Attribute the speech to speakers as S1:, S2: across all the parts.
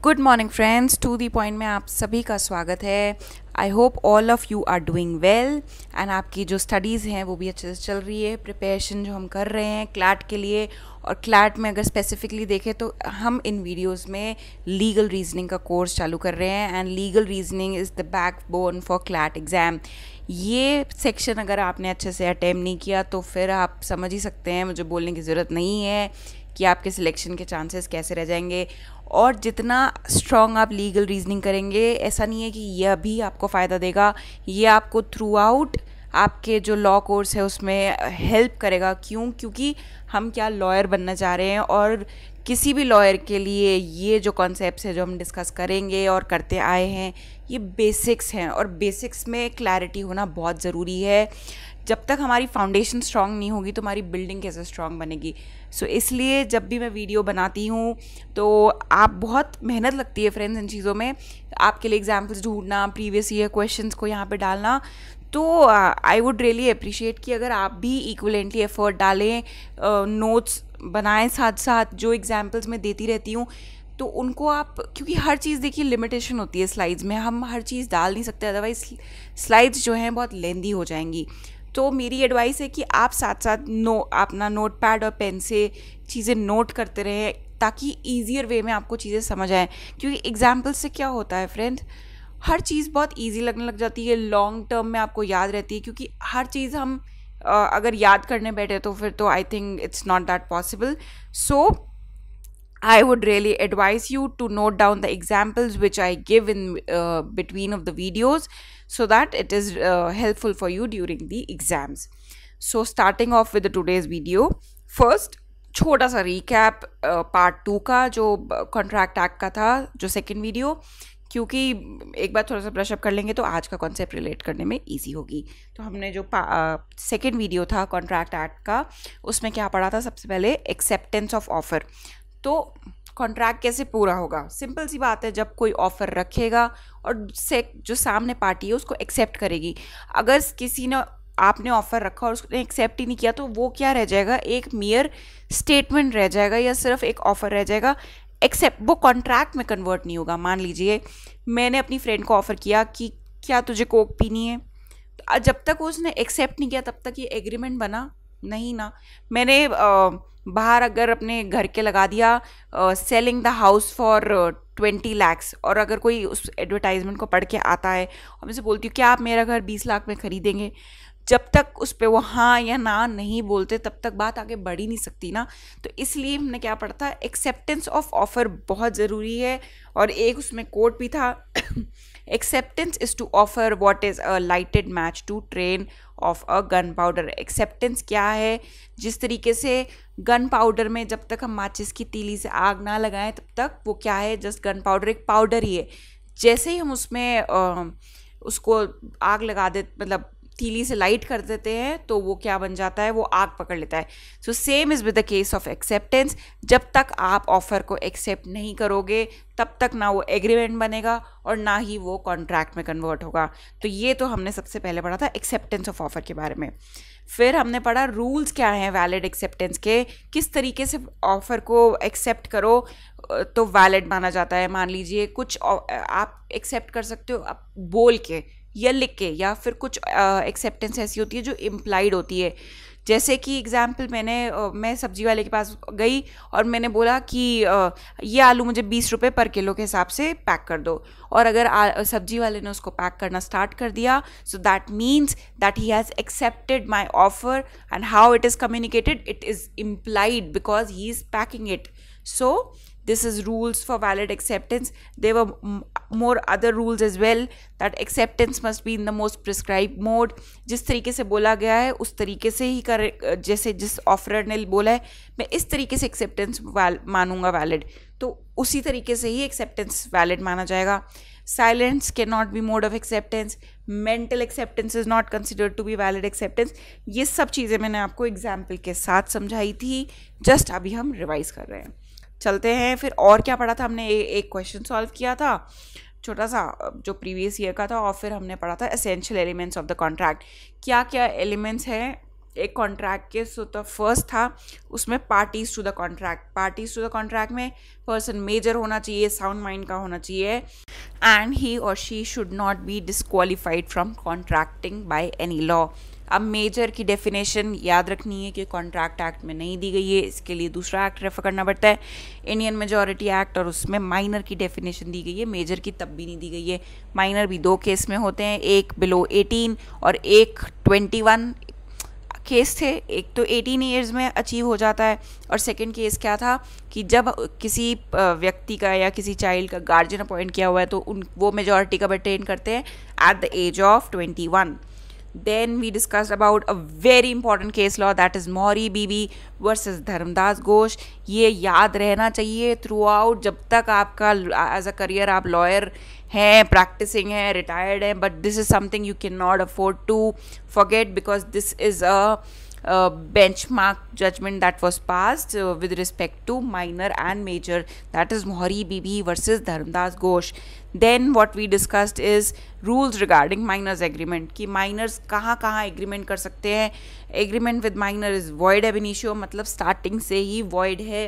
S1: Good morning friends, to the point में आप सभी का स्वागत है। I hope all of you are doing well and आपकी जो स्टडीज़ हैं वो भी अच्छे से चल रही है। प्रिपरेशन जो हम कर रहे हैं क्लैट के लिए, और क्लैट में अगर स्पेसिफिकली देखें तो हम इन वीडियोस में लीगल रीजनिंग का कोर्स चालू कर रहे हैं and legal reasoning is the backbone for CLAT exam. ये सेक्शन अगर आपने अच्छे से अटेम्प्ट नहीं किया तो फिर आप समझ ही सकते हैं, मुझे बोलने की ज़रूरत नहीं है कि आपके सिलेक्शन के चांसेस कैसे रह जाएंगे। और जितना स्ट्रॉन्ग आप लीगल रीजनिंग करेंगे, ऐसा नहीं है कि यह भी आपको फ़ायदा देगा, ये आपको थ्रू आउट आपके जो लॉ कोर्स है उसमें हेल्प करेगा। क्योंकि हम क्या लॉयर बनना चाह रहे हैं, और किसी भी लॉयर के लिए ये जो कॉन्सेप्ट्स है जो हम डिस्कस करेंगे और करते आए हैं ये बेसिक्स हैं, और बेसिक्स में क्लैरिटी होना बहुत ज़रूरी है। जब तक हमारी फाउंडेशन स्ट्रांग नहीं होगी तो हमारी बिल्डिंग कैसे स्ट्रांग बनेगी। इसलिए जब भी मैं वीडियो बनाती हूँ तो आप बहुत मेहनत लगती है फ्रेंड्स इन चीज़ों में, आपके लिए एग्जाम्पल्स ढूंढना, प्रीवियस ईयर क्वेश्चंस को यहाँ पे डालना। तो आई वुड रियली अप्रिशिएट कि अगर आप भी इक्वलेंटली एफर्ट डालें, नोट्स बनाएं साथ साथ। जो एग्जाम्पल्स मैं देती रहती हूँ तो उनको आप, क्योंकि हर चीज़ देखिए लिमिटेशन होती है स्लाइड्स में, हम हर चीज़ डाल नहीं सकते, अदरवाइज स्लाइड्स जो हैं बहुत लेंदी हो जाएंगी। तो मेरी एडवाइस है कि आप साथ साथ अपना नोट पैड और पेन से चीज़ें नोट करते रहें ताकि ईजियर वे में आपको चीज़ें समझ आएँ। क्योंकि एग्जाम्पल से क्या होता है फ्रेंड्स, हर चीज़ बहुत ईजी लगने लग जाती है, लॉन्ग टर्म में आपको याद रहती है। क्योंकि हर चीज़ हम अगर याद करने बैठे तो फिर तो I think it's not that possible. So I would really advise you to note down the examples which I give in between of the videos so that it is helpful for you during the exams. So starting off with the today's video, first छोटा सा recap part 2 का जो contract act का था, जो second video, क्योंकि एक बार थोड़ा सा ब्रश अप कर लेंगे तो आज का कॉन्सेप्ट रिलेट करने में इजी होगी। तो हमने जो सेकेंड वीडियो था कॉन्ट्रैक्ट एक्ट का, उसमें क्या पढ़ा था? सबसे पहले एक्सेप्टेंस ऑफ ऑफर। तो कॉन्ट्रैक्ट कैसे पूरा होगा? सिंपल सी बात है, जब कोई ऑफ़र रखेगा और जो सामने पार्टी है उसको एक्सेप्ट करेगी। अगर किसी ने, आपने ऑफ़र रखा और उसने एक्सेप्ट ही नहीं किया तो वो क्या रह जाएगा? एक मियर स्टेटमेंट रह जाएगा या सिर्फ एक ऑफ़र रह जाएगा, एक्सेप्ट, वो कॉन्ट्रैक्ट में कन्वर्ट नहीं होगा। मान लीजिए मैंने अपनी फ्रेंड को ऑफ़र किया कि क्या तुझे कोक पीनी है, तो जब तक उसने एक्सेप्ट नहीं किया तब तक ये एग्रीमेंट बना नहीं ना। मैंने बाहर अगर अपने घर के लगा दिया selling the house for 20 lakhs, और अगर कोई उस एडवर्टाइजमेंट को पढ़ के आता है और मैं से बोलती हूँ क्या आप मेरा घर 20 लाख में ख़रीदेंगे, जब तक उस पर वो हाँ या ना नहीं बोलते तब तक बात आगे बढ़ ही नहीं सकती ना। तो इसलिए हमने क्या पढ़ा था? एक्सेप्टेंस ऑफ ऑफर बहुत ज़रूरी है। और एक उसमें कोट भी था, acceptance is to offer what is a lighted match to train of a gunpowder. Acceptance क्या है? जिस तरीके से गन पाउडर में जब तक हम माचिस की तीली से आग ना लगाएं तब तक वो क्या है? जस्ट गन पाउडर एक पाउडर ही है। जैसे ही हम उसमें उसको आग लगा दे, मतलब तीली से लाइट कर देते हैं, तो वो क्या बन जाता है? वो आग पकड़ लेता है। So same is with the case of acceptance. जब तक आप ऑफ़र को एक्सेप्ट नहीं करोगे तब तक ना वो एग्रीमेंट बनेगा और ना ही वो कॉन्ट्रैक्ट में कन्वर्ट होगा। तो ये तो हमने सबसे पहले पढ़ा था एक्सेप्टेंस ऑफ ऑफ़र के बारे में। फिर हमने पढ़ा रूल्स क्या हैं वैलिड एक्सेप्टेंस के, किस तरीके से ऑफ़र को एक्सेप्ट करो तो वैलिड माना जाता है। मान लीजिए कुछ आप एक्सेप्ट कर सकते हो आप बोल के या लिख के, या फिर कुछ एक्सेप्टेंस ऐसी होती है जो इम्प्लाइड होती है। जैसे कि एग्जाम्पल, मैं सब्जी वाले के पास गई और मैंने बोला कि ये आलू मुझे 20 रुपये पर किलो के हिसाब से पैक कर दो, और अगर सब्जी वाले ने उसको पैक करना स्टार्ट कर दिया, so that means that he has accepted my offer. And how it is communicated? It is implied because he is packing it. So this is rules for valid acceptance. There were more other rules as well, that acceptance must be in the most prescribed mode. जिस तरीके से बोला गया है उस तरीके से ही करे, जैसे जिस ऑफरर ने बोला है मैं इस तरीके से एक्सेप्टेंस मानूंगा वैलिड, तो उसी तरीके से ही एक्सेप्टेंस वैलिड माना जाएगा। Silence cannot be mode of acceptance. Mental acceptance is not considered to be valid acceptance. ये सब चीज़ें मैंने आपको एग्जाम्पल के साथ समझाई थी, जस्ट अभी हम रिवाइज कर रहे हैं। चलते हैं फिर और क्या पढ़ा था हमने? एक क्वेश्चन सॉल्व किया था छोटा सा जो प्रीवियस ईयर का था, और फिर हमने पढ़ा था essential elements of the contract. क्या क्या एलिमेंट्स हैं एक कॉन्ट्रैक्ट के सो द फर्स्ट था उसमें पार्टीज टू द कॉन्ट्रैक्ट में पर्सन मेजर होना चाहिए, साउंड माइंड का होना चाहिए, एंड ही और she should not be disqualified from contracting by any law. अब मेजर की डेफिनेशन याद रखनी है कि कॉन्ट्रैक्ट एक्ट में नहीं दी गई है, इसके लिए दूसरा एक्ट रेफर करना पड़ता है, इंडियन मेजॉरिटी एक्ट, और उसमें माइनर की डेफिनेशन दी गई है, मेजर की तब भी नहीं दी गई है। माइनर भी 2 केस में होते हैं, एक बिलो 18 और एक 21 केस थे। एक तो 18 ईयर्स में अचीव हो जाता है, और सेकंड केस क्या था कि जब किसी व्यक्ति का या किसी चाइल्ड का गार्जियन अपॉइंट किया हुआ है तो वो मेजॉरिटी का अटेन करते हैं at the age of 21। Then we discussed about a very important case law, that is Mohri Bibi versus Dharmodas Ghosh. ये याद रहना चाहिए थ्रू आउट, जब तक आपका एज अ करियर आप लॉयर हैं, प्रैक्टिसिंग हैं, रिटायर्ड हैं, but this is something you cannot afford to forget because this is a benchmark judgment that was passed with respect to minor and major, that is Mohri Bibi versus Dharamdas Ghosh. Then what we discussed is rules regarding minors agreement, कि minors कहाँ agreement कर सकते हैं। agreement with minor is void ab initio, मतलब starting से ही void है,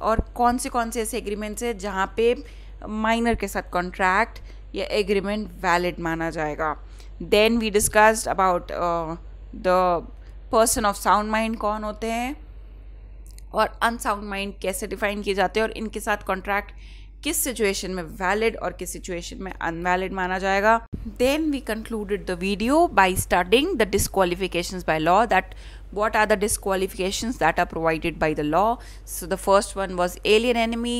S1: और कौन से ऐसे agreements है जहाँ पे minor के साथ contract या agreement valid माना जाएगा। Then we discussed about the person of sound mind कौन होते हैं और अनसाउंड माइंड कैसे डिफाइन किए जाते हैं, और इनके साथ कॉन्ट्रैक्ट किस सिचुएशन में वैलिड और किस सिचुएशन में अनवैलिड माना जाएगा। Then we concluded the video by studying the disqualifications by law, that what are the disqualifications that are provided by the law. So the first one was alien enemy,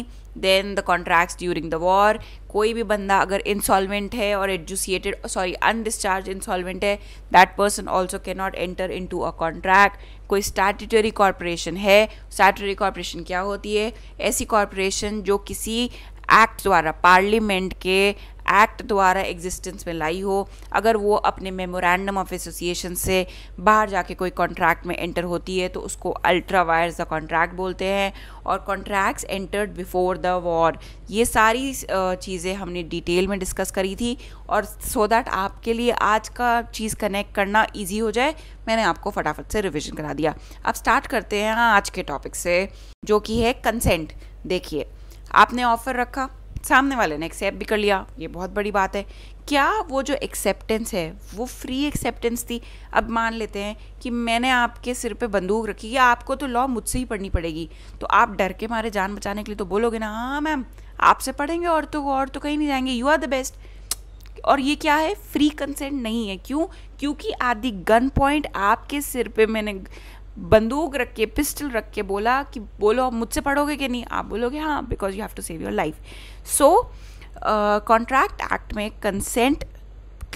S1: then the contracts during the war. कोई भी बंदा अगर insolvent है और undischarged insolvent है, that person also cannot enter into a contract. कोई statutory corporation है, statutory corporation क्या होती है? ऐसी corporation जो किसी एक्ट द्वारा, पार्लियामेंट के एक्ट द्वारा एग्जिस्टेंस में लाई हो, अगर वो अपने मेमोरेंडम ऑफ एसोसिएशन से बाहर जाके कोई कॉन्ट्रैक्ट में एंटर होती है तो उसको अल्ट्रा वायर्स द कॉन्ट्रैक्ट बोलते हैं, और contracts entered before the war. ये सारी चीज़ें हमने डिटेल में डिस्कस करी थी, और सो दैट आपके लिए आज का चीज़ कनेक्ट करना ईजी हो जाए, मैंने आपको फटाफट से रिविजन करा दिया। अब स्टार्ट करते हैं आज के टॉपिक से, जो कि है कंसेंट। देखिए, आपने ऑफ़र रखा, सामने वाले ने एक्सेप्ट भी कर लिया, ये बहुत बड़ी बात है। क्या वो जो एक्सेप्टेंस है वो फ्री एक्सेप्टेंस थी? अब मान लेते हैं कि मैंने आपके सिर पे बंदूक रखी, या आपको तो लॉ मुझसे ही पढ़नी पड़ेगी, तो आप डर के मारे जान बचाने के लिए तो बोलोगे ना, हाँ मैम आपसे पढ़ेंगे और तो कहीं नहीं जाएंगे, यू आर द बेस्ट। और ये क्या है? फ्री कंसेंट नहीं है। क्यों? क्योंकि एट द गन पॉइंट आपके सिर पे मैंने बंदूक रख के, पिस्टल रख के बोला कि बोलो मुझसे पढ़ोगे कि नहीं, आप बोलोगे हाँ, because you have to save your life. So contract act में कंसेंट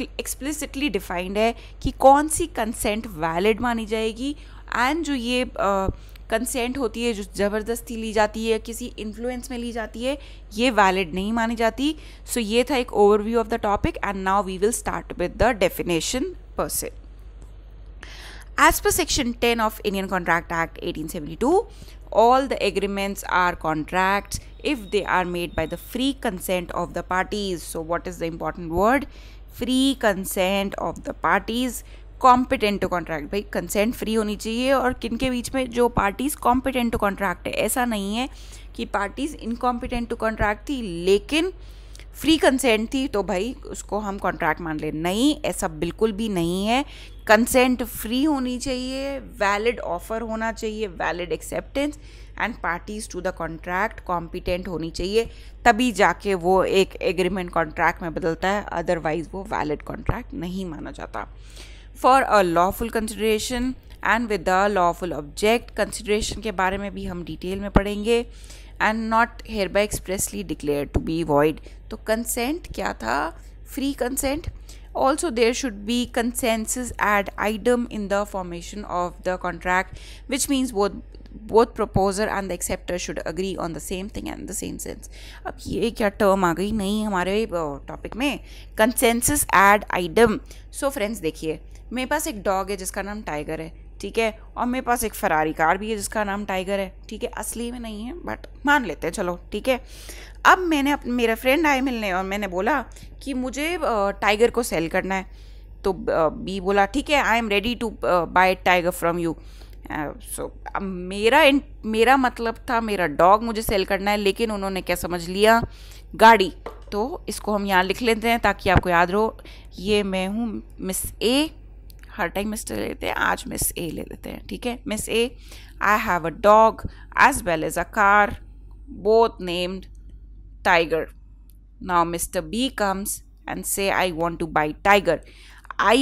S1: एक्सप्लिसिटली डिफाइंड है कि कौन सी कंसेंट वैलिड मानी जाएगी, एंड जो ये कंसेंट होती है जो ज़बरदस्ती ली जाती है, किसी इन्फ्लुएंस में ली जाती है, ये वैलिड नहीं मानी जाती। सो ये था एक overview of the topic, and now we will start with the definition per se. As per Section 10 of Indian Contract Act 1872, all the agreements are contracts if they are made by the free consent of the parties. So what is the important word? Free consent of the parties competent to contract. भाई consent free होनी चाहिए, और किन के बीच में? जो parties competent to contract है। ऐसा नहीं है कि parties incompetent to contract थी लेकिन फ्री कंसेंट थी तो भाई उसको हम कॉन्ट्रैक्ट मान ले। नहीं, ऐसा बिल्कुल भी नहीं है। कंसेंट फ्री होनी चाहिए, वैलिड ऑफर होना चाहिए, valid acceptance, and parties to the contract competent होनी चाहिए, तभी जाके वो एक एग्रीमेंट कॉन्ट्रैक्ट में बदलता है, अदरवाइज वो वैलिड कॉन्ट्रैक्ट नहीं माना जाता। For a lawful consideration and with the lawful object, consideration के बारे में भी हम डिटेल में पढ़ेंगे, and not hereby expressly declared to be void। तो कंसेंट क्या था? Free consent. Also there should be consensus ad idem in the formation of the contract, which means both proposer and the acceptor should agree on the same thing and the same sense। अब ये क्या term आ गई नहीं हमारे topic में, consensus ad idem। So friends देखिए, मेरे पास एक डॉग है जिसका नाम टाइगर है, ठीक है, और मेरे पास एक फरारी कार भी है जिसका नाम टाइगर है, ठीक है, असली में नहीं है बट मान लेते हैं, चलो ठीक है। अब मैंने मेरा फ्रेंड आए मिलने और मैंने बोला कि मुझे टाइगर को सेल करना है, तो बी बोला ठीक है, I am ready to buy tiger from you. So मेरा मतलब था मेरा डॉग मुझे सेल करना है, लेकिन उन्होंने क्या समझ लिया, गाड़ी। तो इसको हम यहाँ लिख लेते हैं ताकि आपको याद रहो, ये मैं हूँ मिस ए, हर टाइम मिस्टर लेते हैं, आज मिस ए ले लेते हैं, ठीक है। Miss A, I have a dog as well as a car, both named Tiger. Now Mister B comes and say I want to buy tiger. I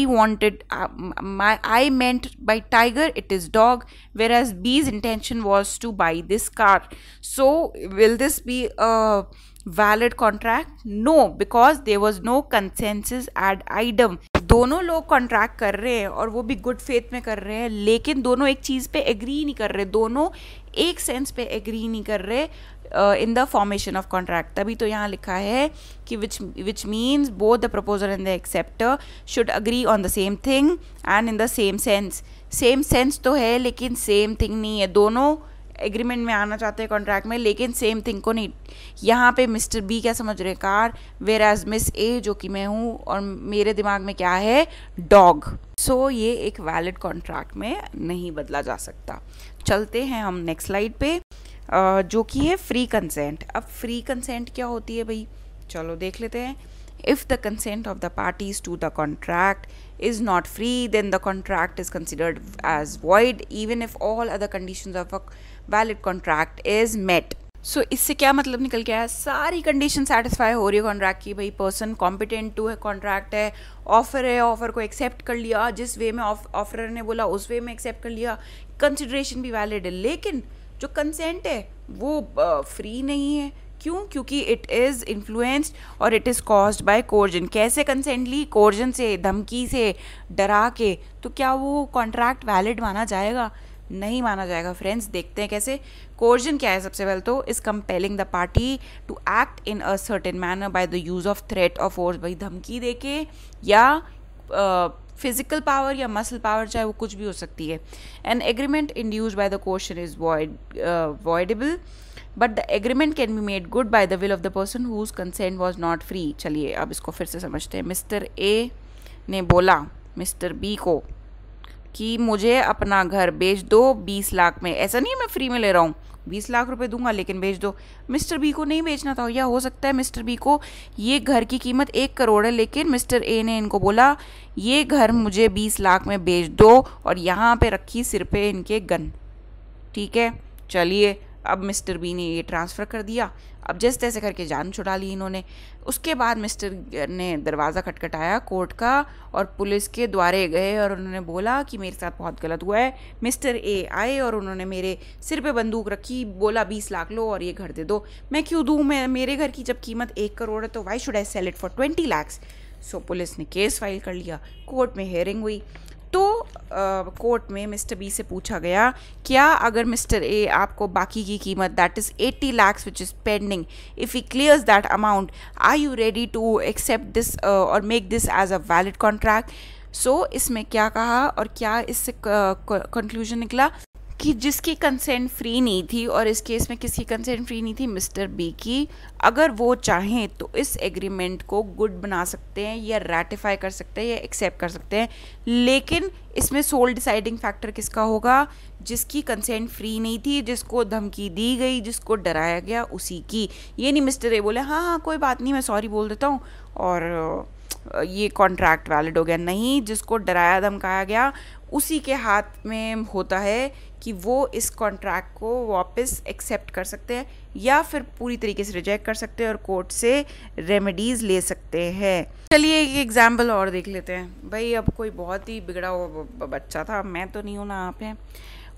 S1: meant by tiger it is dog, whereas B's intention was to buy this car. So will this be a valid contract? No, because there was no consensus ad idem. दोनों लोग contract कर रहे हैं और वो भी good faith में कर रहे हैं, लेकिन दोनों एक चीज़ पे एग्री नहीं कर रहे, दोनों एक सेंस पे एग्री नहीं कर रहे in the formation of contract. तभी तो यहाँ लिखा है कि which means both the proposer and the acceptor should agree on the same thing and in the same sense. Same sense तो है लेकिन सेम थिंग नहीं है, दोनों एग्रीमेंट में आना चाहते हैं कॉन्ट्रैक्ट में, लेकिन सेम थिंग को नहीं। यहाँ पे मिस्टर बी क्या समझ रहे हैं, कार, वेयर एज मिस ए जो कि मैं हूँ और मेरे दिमाग में क्या है, डॉग। सो ये एक वैलिड कॉन्ट्रैक्ट में नहीं बदला जा सकता। चलते हैं हम नेक्स्ट स्लाइड पे, जो कि है फ्री कंसेंट। अब फ्री कंसेंट क्या होती है भाई, चलो देख लेते हैं। If the consent of the parties to the contract is not free, then the contract is considered as void even if all other conditions of a valid contract is met. So इससे क्या मतलब निकल के आया, सारी condition satisfy हो रही है कॉन्ट्रैक्ट की, भाई पर्सन कॉम्पिटेंट टू है, कॉन्ट्रैक्ट है, ऑफर को एक्सेप्ट कर लिया, जिस वे में ऑफरर ने बोला उस वे में एक्सेप्ट कर लिया, कंसिडरेशन भी वैलिड है, लेकिन जो कंसेंट है वो फ्री नहीं है। क्यों? क्योंकि इट इज़ इन्फ्लुएंस्ड और it is caused by coercion. कैसे कंसेंट ली, कोर्जन से, धमकी से, डरा के, तो क्या वो कॉन्ट्रैक्ट वैलिड माना जाएगा? नहीं माना जाएगा फ्रेंड्स। देखते हैं कैसे। कोर्जन क्या है, सबसे पहले तो is compelling the party to act in a certain manner by the use of threat और फोर्स। भाई धमकी दे के या फिजिकल पावर या मसल पावर, चाहे वो कुछ भी हो सकती है। An agreement induced by the coercion is voidable, but the agreement can be made good by the will of the person whose consent was not free. चलिए अब इसको फिर से समझते हैं। मिस्टर ए ने बोला मिस्टर बी को कि मुझे अपना घर बेच दो 20 लाख में। ऐसा नहीं है मैं फ्री में ले रहा हूँ, 20 लाख रुपए दूंगा लेकिन बेच दो। मिस्टर बी को नहीं बेचना था, या हो सकता है मिस्टर बी को ये घर की कीमत 1 करोड़ है, लेकिन मिस्टर ए ने इनको बोला ये घर मुझे 20 लाख में बेच दो, और यहाँ पे रखी सिर पे इनके गन। ठीक है, चलिए अब मिस्टर बी ने ये ट्रांसफ़र कर दिया। अब जैसे तैसे करके जान छुड़ा ली इन्होंने। उसके बाद मिस्टर ने दरवाज़ा खटखटाया कोर्ट का, और पुलिस के द्वारे गए और उन्होंने बोला कि मेरे साथ बहुत गलत हुआ है। मिस्टर ए आए और उन्होंने मेरे सिर पे बंदूक रखी, बोला 20 लाख लो और ये घर दे दो। मैं क्यों दूँ, मैं मेरे घर की जब कीमत 1 करोड़ है तो why should I sell it for 20 lakhs। So police ने केस फाइल कर लिया, कोर्ट में हेयरिंग हुई। तो कोर्ट में मिस्टर बी से पूछा गया, क्या अगर मिस्टर ए आपको बाकी की कीमत that is 80 lakhs which is pending, if he clears that amount, are you ready to accept this और make this as a valid contract. So इसमें क्या कहा और क्या इससे कंक्लूजन निकला कि जिसकी कंसेंट फ्री नहीं थी, और इस केस में किसकी कंसेंट फ्री नहीं थी, मिस्टर बी की, अगर वो चाहें तो इस एग्रीमेंट को गुड बना सकते हैं या रैटिफाई कर सकते हैं या एक्सेप्ट कर सकते हैं, लेकिन इसमें सोल डिसाइडिंग फैक्टर किसका होगा, जिसकी कंसेंट फ्री नहीं थी, जिसको धमकी दी गई, जिसको डराया गया, उसी की। ये नहीं मिस्टर ए बोले हाँ हाँ कोई बात नहीं मैं सॉरी बोल देता हूँ और ये कॉन्ट्रैक्ट वैलिड हो गया। नहीं, जिसको डराया धमकाया गया उसी के हाथ में होता है कि वो इस कॉन्ट्रैक्ट को वापस एक्सेप्ट कर सकते हैं या फिर पूरी तरीके से रिजेक्ट कर सकते हैं और कोर्ट से रेमेडीज़ ले सकते हैं। चलिए एक एग्जाम्पल और देख लेते हैं। भाई अब कोई बहुत ही बिगड़ा हुआ बच्चा था, मैं तो नहीं हूँ ना, आप हैं।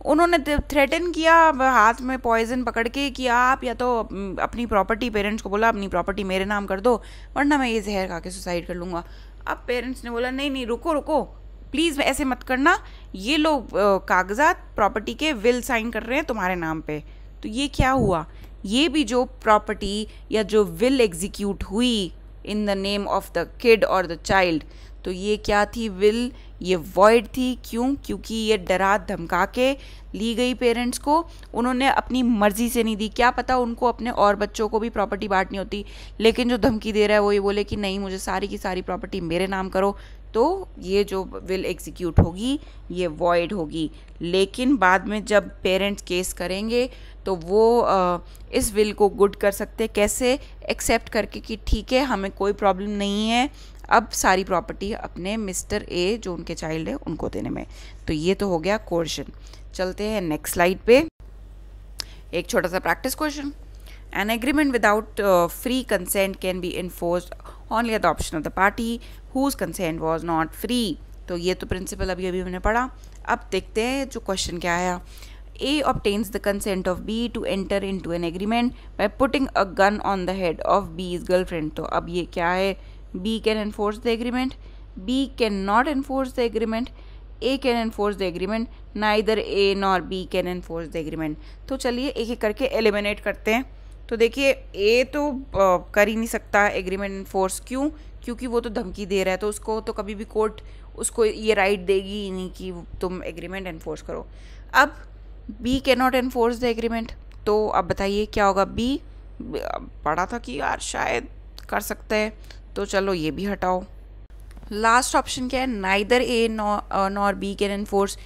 S1: उन्होंने थ्रेटन किया हाथ में पॉइजन पकड़ के कि आप या तो अपनी प्रॉपर्टी, पेरेंट्स को बोला अपनी प्रॉपर्टी मेरे नाम कर दो वरना मैं ये जहर खा के सुसाइड कर लूँगा। अब पेरेंट्स ने बोला नहीं नहीं रुको रुको प्लीज़ ऐसे मत करना, ये लोग कागजात प्रॉपर्टी के विल साइन कर रहे हैं तुम्हारे नाम पे। तो ये क्या हुआ, ये भी जो प्रॉपर्टी या जो विल एग्जीक्यूट हुई in the name of the kid और द चाइल्ड, तो ये क्या थी, विल ये वॉइड थी। क्यों? क्योंकि ये डरा धमका के ली गई पेरेंट्स को, उन्होंने अपनी मर्जी से नहीं दी। क्या पता उनको अपने और बच्चों को भी प्रॉपर्टी बांटनी होती, लेकिन जो धमकी दे रहा है वो ये बोले कि नहीं मुझे सारी की सारी प्रॉपर्टी मेरे नाम करो, तो ये जो विल एग्जीक्यूट होगी ये वॉइड होगी। लेकिन बाद में जब पेरेंट्स केस करेंगे तो वो इस विल को गुड कर सकते हैं। कैसे? एक्सेप्ट करके कि ठीक है, हमें कोई प्रॉब्लम नहीं है अब सारी प्रॉपर्टी अपने मिस्टर ए जो उनके चाइल्ड है उनको देने में। तो ये तो हो गया कोर्शन। चलते हैं नेक्स्ट स्लाइड पे। एक छोटा सा practice question. An agreement without free consent can be enforced only at the option of the party whose consent was not free। तो ये तो प्रिंसिपल अभी अभी हमने पढ़ा। अब देखते हैं जो क्वेश्चन क्या आया। A obtains the consent of B to enter into an agreement by putting a gun on the head of B's girlfriend। तो अब ये क्या है? B can enforce the agreement, B cannot enforce the agreement, A can enforce the agreement, neither A nor B can enforce the agreement। तो चलिए एक एक करके एलिमिनेट करते हैं। तो देखिए ए तो कर ही नहीं सकता एग्रीमेंट इन्फोर्स। क्यों? क्योंकि वो तो धमकी दे रहा है, तो उसको तो कभी भी कोर्ट उसको ये राइट देगी ही नहीं कि तुम एग्रीमेंट इन्फोर्स करो। अब B can not enforce the agreement, तो अब बताइए क्या होगा। बी पढ़ा था कि यार शायद कर सकते हैं, तो चलो ये भी हटाओ। लास्ट ऑप्शन क्या है? Neither A nor B can enforce.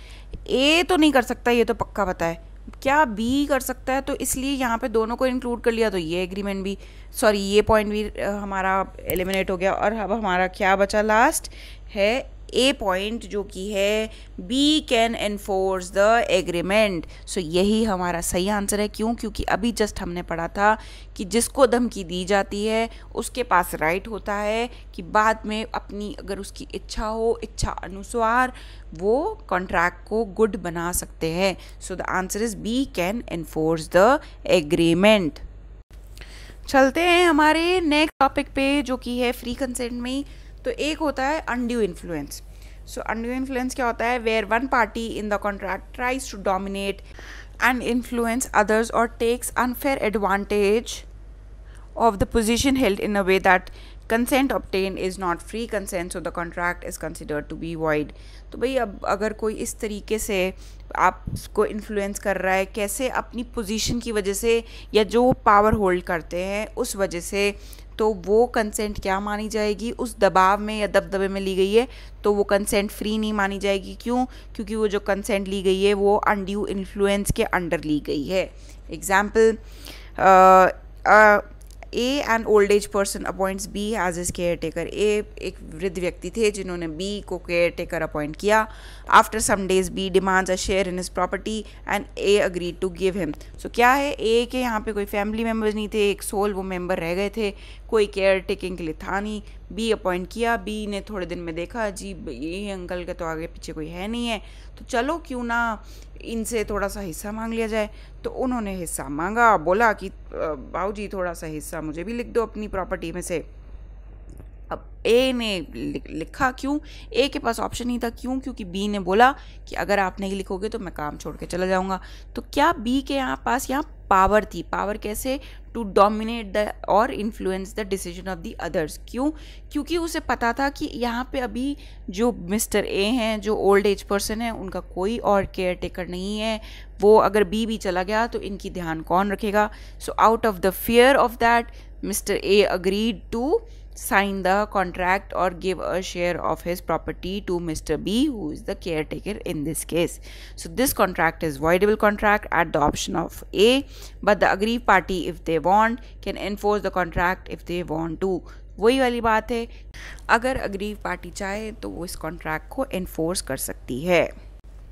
S1: A तो नहीं कर सकता, ये तो पक्का पता है। क्या बी कर सकता है? तो इसलिए यहाँ पे दोनों को इंक्लूड कर लिया, तो ये एग्रीमेंट भी ये पॉइंट भी हमारा एलिमिनेट हो गया। और अब हमारा क्या बचा? लास्ट है ए पॉइंट जो कि है B can enforce the agreement. So यही हमारा सही आंसर है। क्यों? क्योंकि अभी जस्ट हमने पढ़ा था कि जिसको धमकी दी जाती है उसके पास राइट होता है कि बाद में अपनी अगर उसकी इच्छा हो, इच्छा अनुसार वो कॉन्ट्रैक्ट को गुड बना सकते हैं। So the answer is B can enforce the agreement. चलते हैं हमारे नेक्स्ट टॉपिक पे जो कि है फ्री कंसेंट में ही। तो एक होता है undue influence. So undue influence क्या होता है? Where one party in the contract tries to dominate and influence others और takes unfair advantage of the position held in a way that consent obtained is not free consent, so the contract is considered to be void। तो भाई अब अगर कोई इस तरीके से आपको इन्फ्लुएंस कर रहा है, कैसे? अपनी पोजीशन की वजह से या जो पावर होल्ड करते हैं उस वजह से, तो वो कंसेंट क्या मानी जाएगी? उस दबाव में या दबदबे में ली गई है, तो वो कंसेंट फ्री नहीं मानी जाएगी। क्यों? क्योंकि वो जो कंसेंट ली गई है वो अनड्यू इन्फ्लुएंस के अंडर ली गई है। Example, A an old age person appoints B as his caretaker। A एक वृद्ध व्यक्ति थे जिन्होंने B को केयरटेकर अपॉइंट किया। After some days B demands a share in his property and A agreed to give him। So क्या है? A के यहाँ पे कोई फैमिली मेम्बर्स नहीं थे, एक सोल वो मेंबर रह गए थे, कोई केयर टेकिंग के लिए था नहीं। B अपॉइंट किया, B ने थोड़े दिन में देखा जी ये अंकल के तो आगे पीछे कोई है नहीं है, तो चलो क्यों ना इनसे थोड़ा सा हिस्सा मांग लिया जाए। तो उन्होंने हिस्सा मांगा, बोला कि बाबूजी थोड़ा सा हिस्सा मुझे भी लिख दो अपनी प्रॉपर्टी में से। अब ए ने लिखा। क्यों? ए के पास ऑप्शन नहीं था। क्यों? क्योंकि बी ने बोला कि अगर आप नहीं लिखोगे तो मैं काम छोड़ के चला जाऊंगा। तो क्या बी के पास यहाँ पावर थी? पावर कैसे? टू डोमिनेट द और influence the decision of the others. क्यों? क्योंकि उसे पता था कि यहाँ पे अभी जो मिस्टर ए हैं, जो ओल्ड एज पर्सन है, उनका कोई और केयर टेकर नहीं है। वो अगर बी भी चला गया तो इनकी ध्यान कौन रखेगा? So out of the fear of that mister A agreed to sign the contract or give a share of his property to Mr. B, who is the caretaker in this case. So this contract is voidable contract at the option of A, but the aggrieved party, if they want, can enforce the contract if they want to। वही वाली बात है, अगर aggrieved party चाहे तो वो इस contract को एनफोर्स कर सकती है।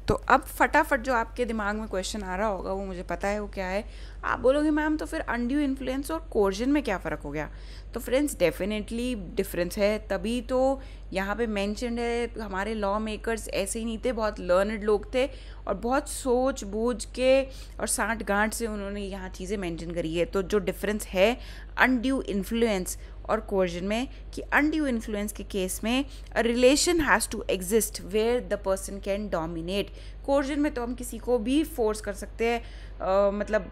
S1: तो अब फटाफट जो आपके दिमाग में क्वेश्चन आ रहा होगा वो मुझे पता है वो क्या है। आप बोलोगे मैम तो फिर अनड्यू इन्फ्लुएंस और कोर्जन में क्या फ़र्क हो गया? तो फ्रेंड्स डेफिनेटली डिफरेंस है, तभी तो यहाँ पे मेंशन्ड है। हमारे लॉ मेकर्स ऐसे ही नहीं थे, बहुत लर्नड लोग थे और बहुत सोच बूझ के और साठ गांठ से उन्होंने यहाँ चीज़ें मेंशन करी है। तो जो डिफरेंस है अनड्यू इन्फ्लुएंस और कोर्जन में, कि अनड्यू इन्फ्लुएंस के केस में a relation has to exist where the person can dominate. Coercion में तो हम किसी को भी फोर्स कर सकते हैं, मतलब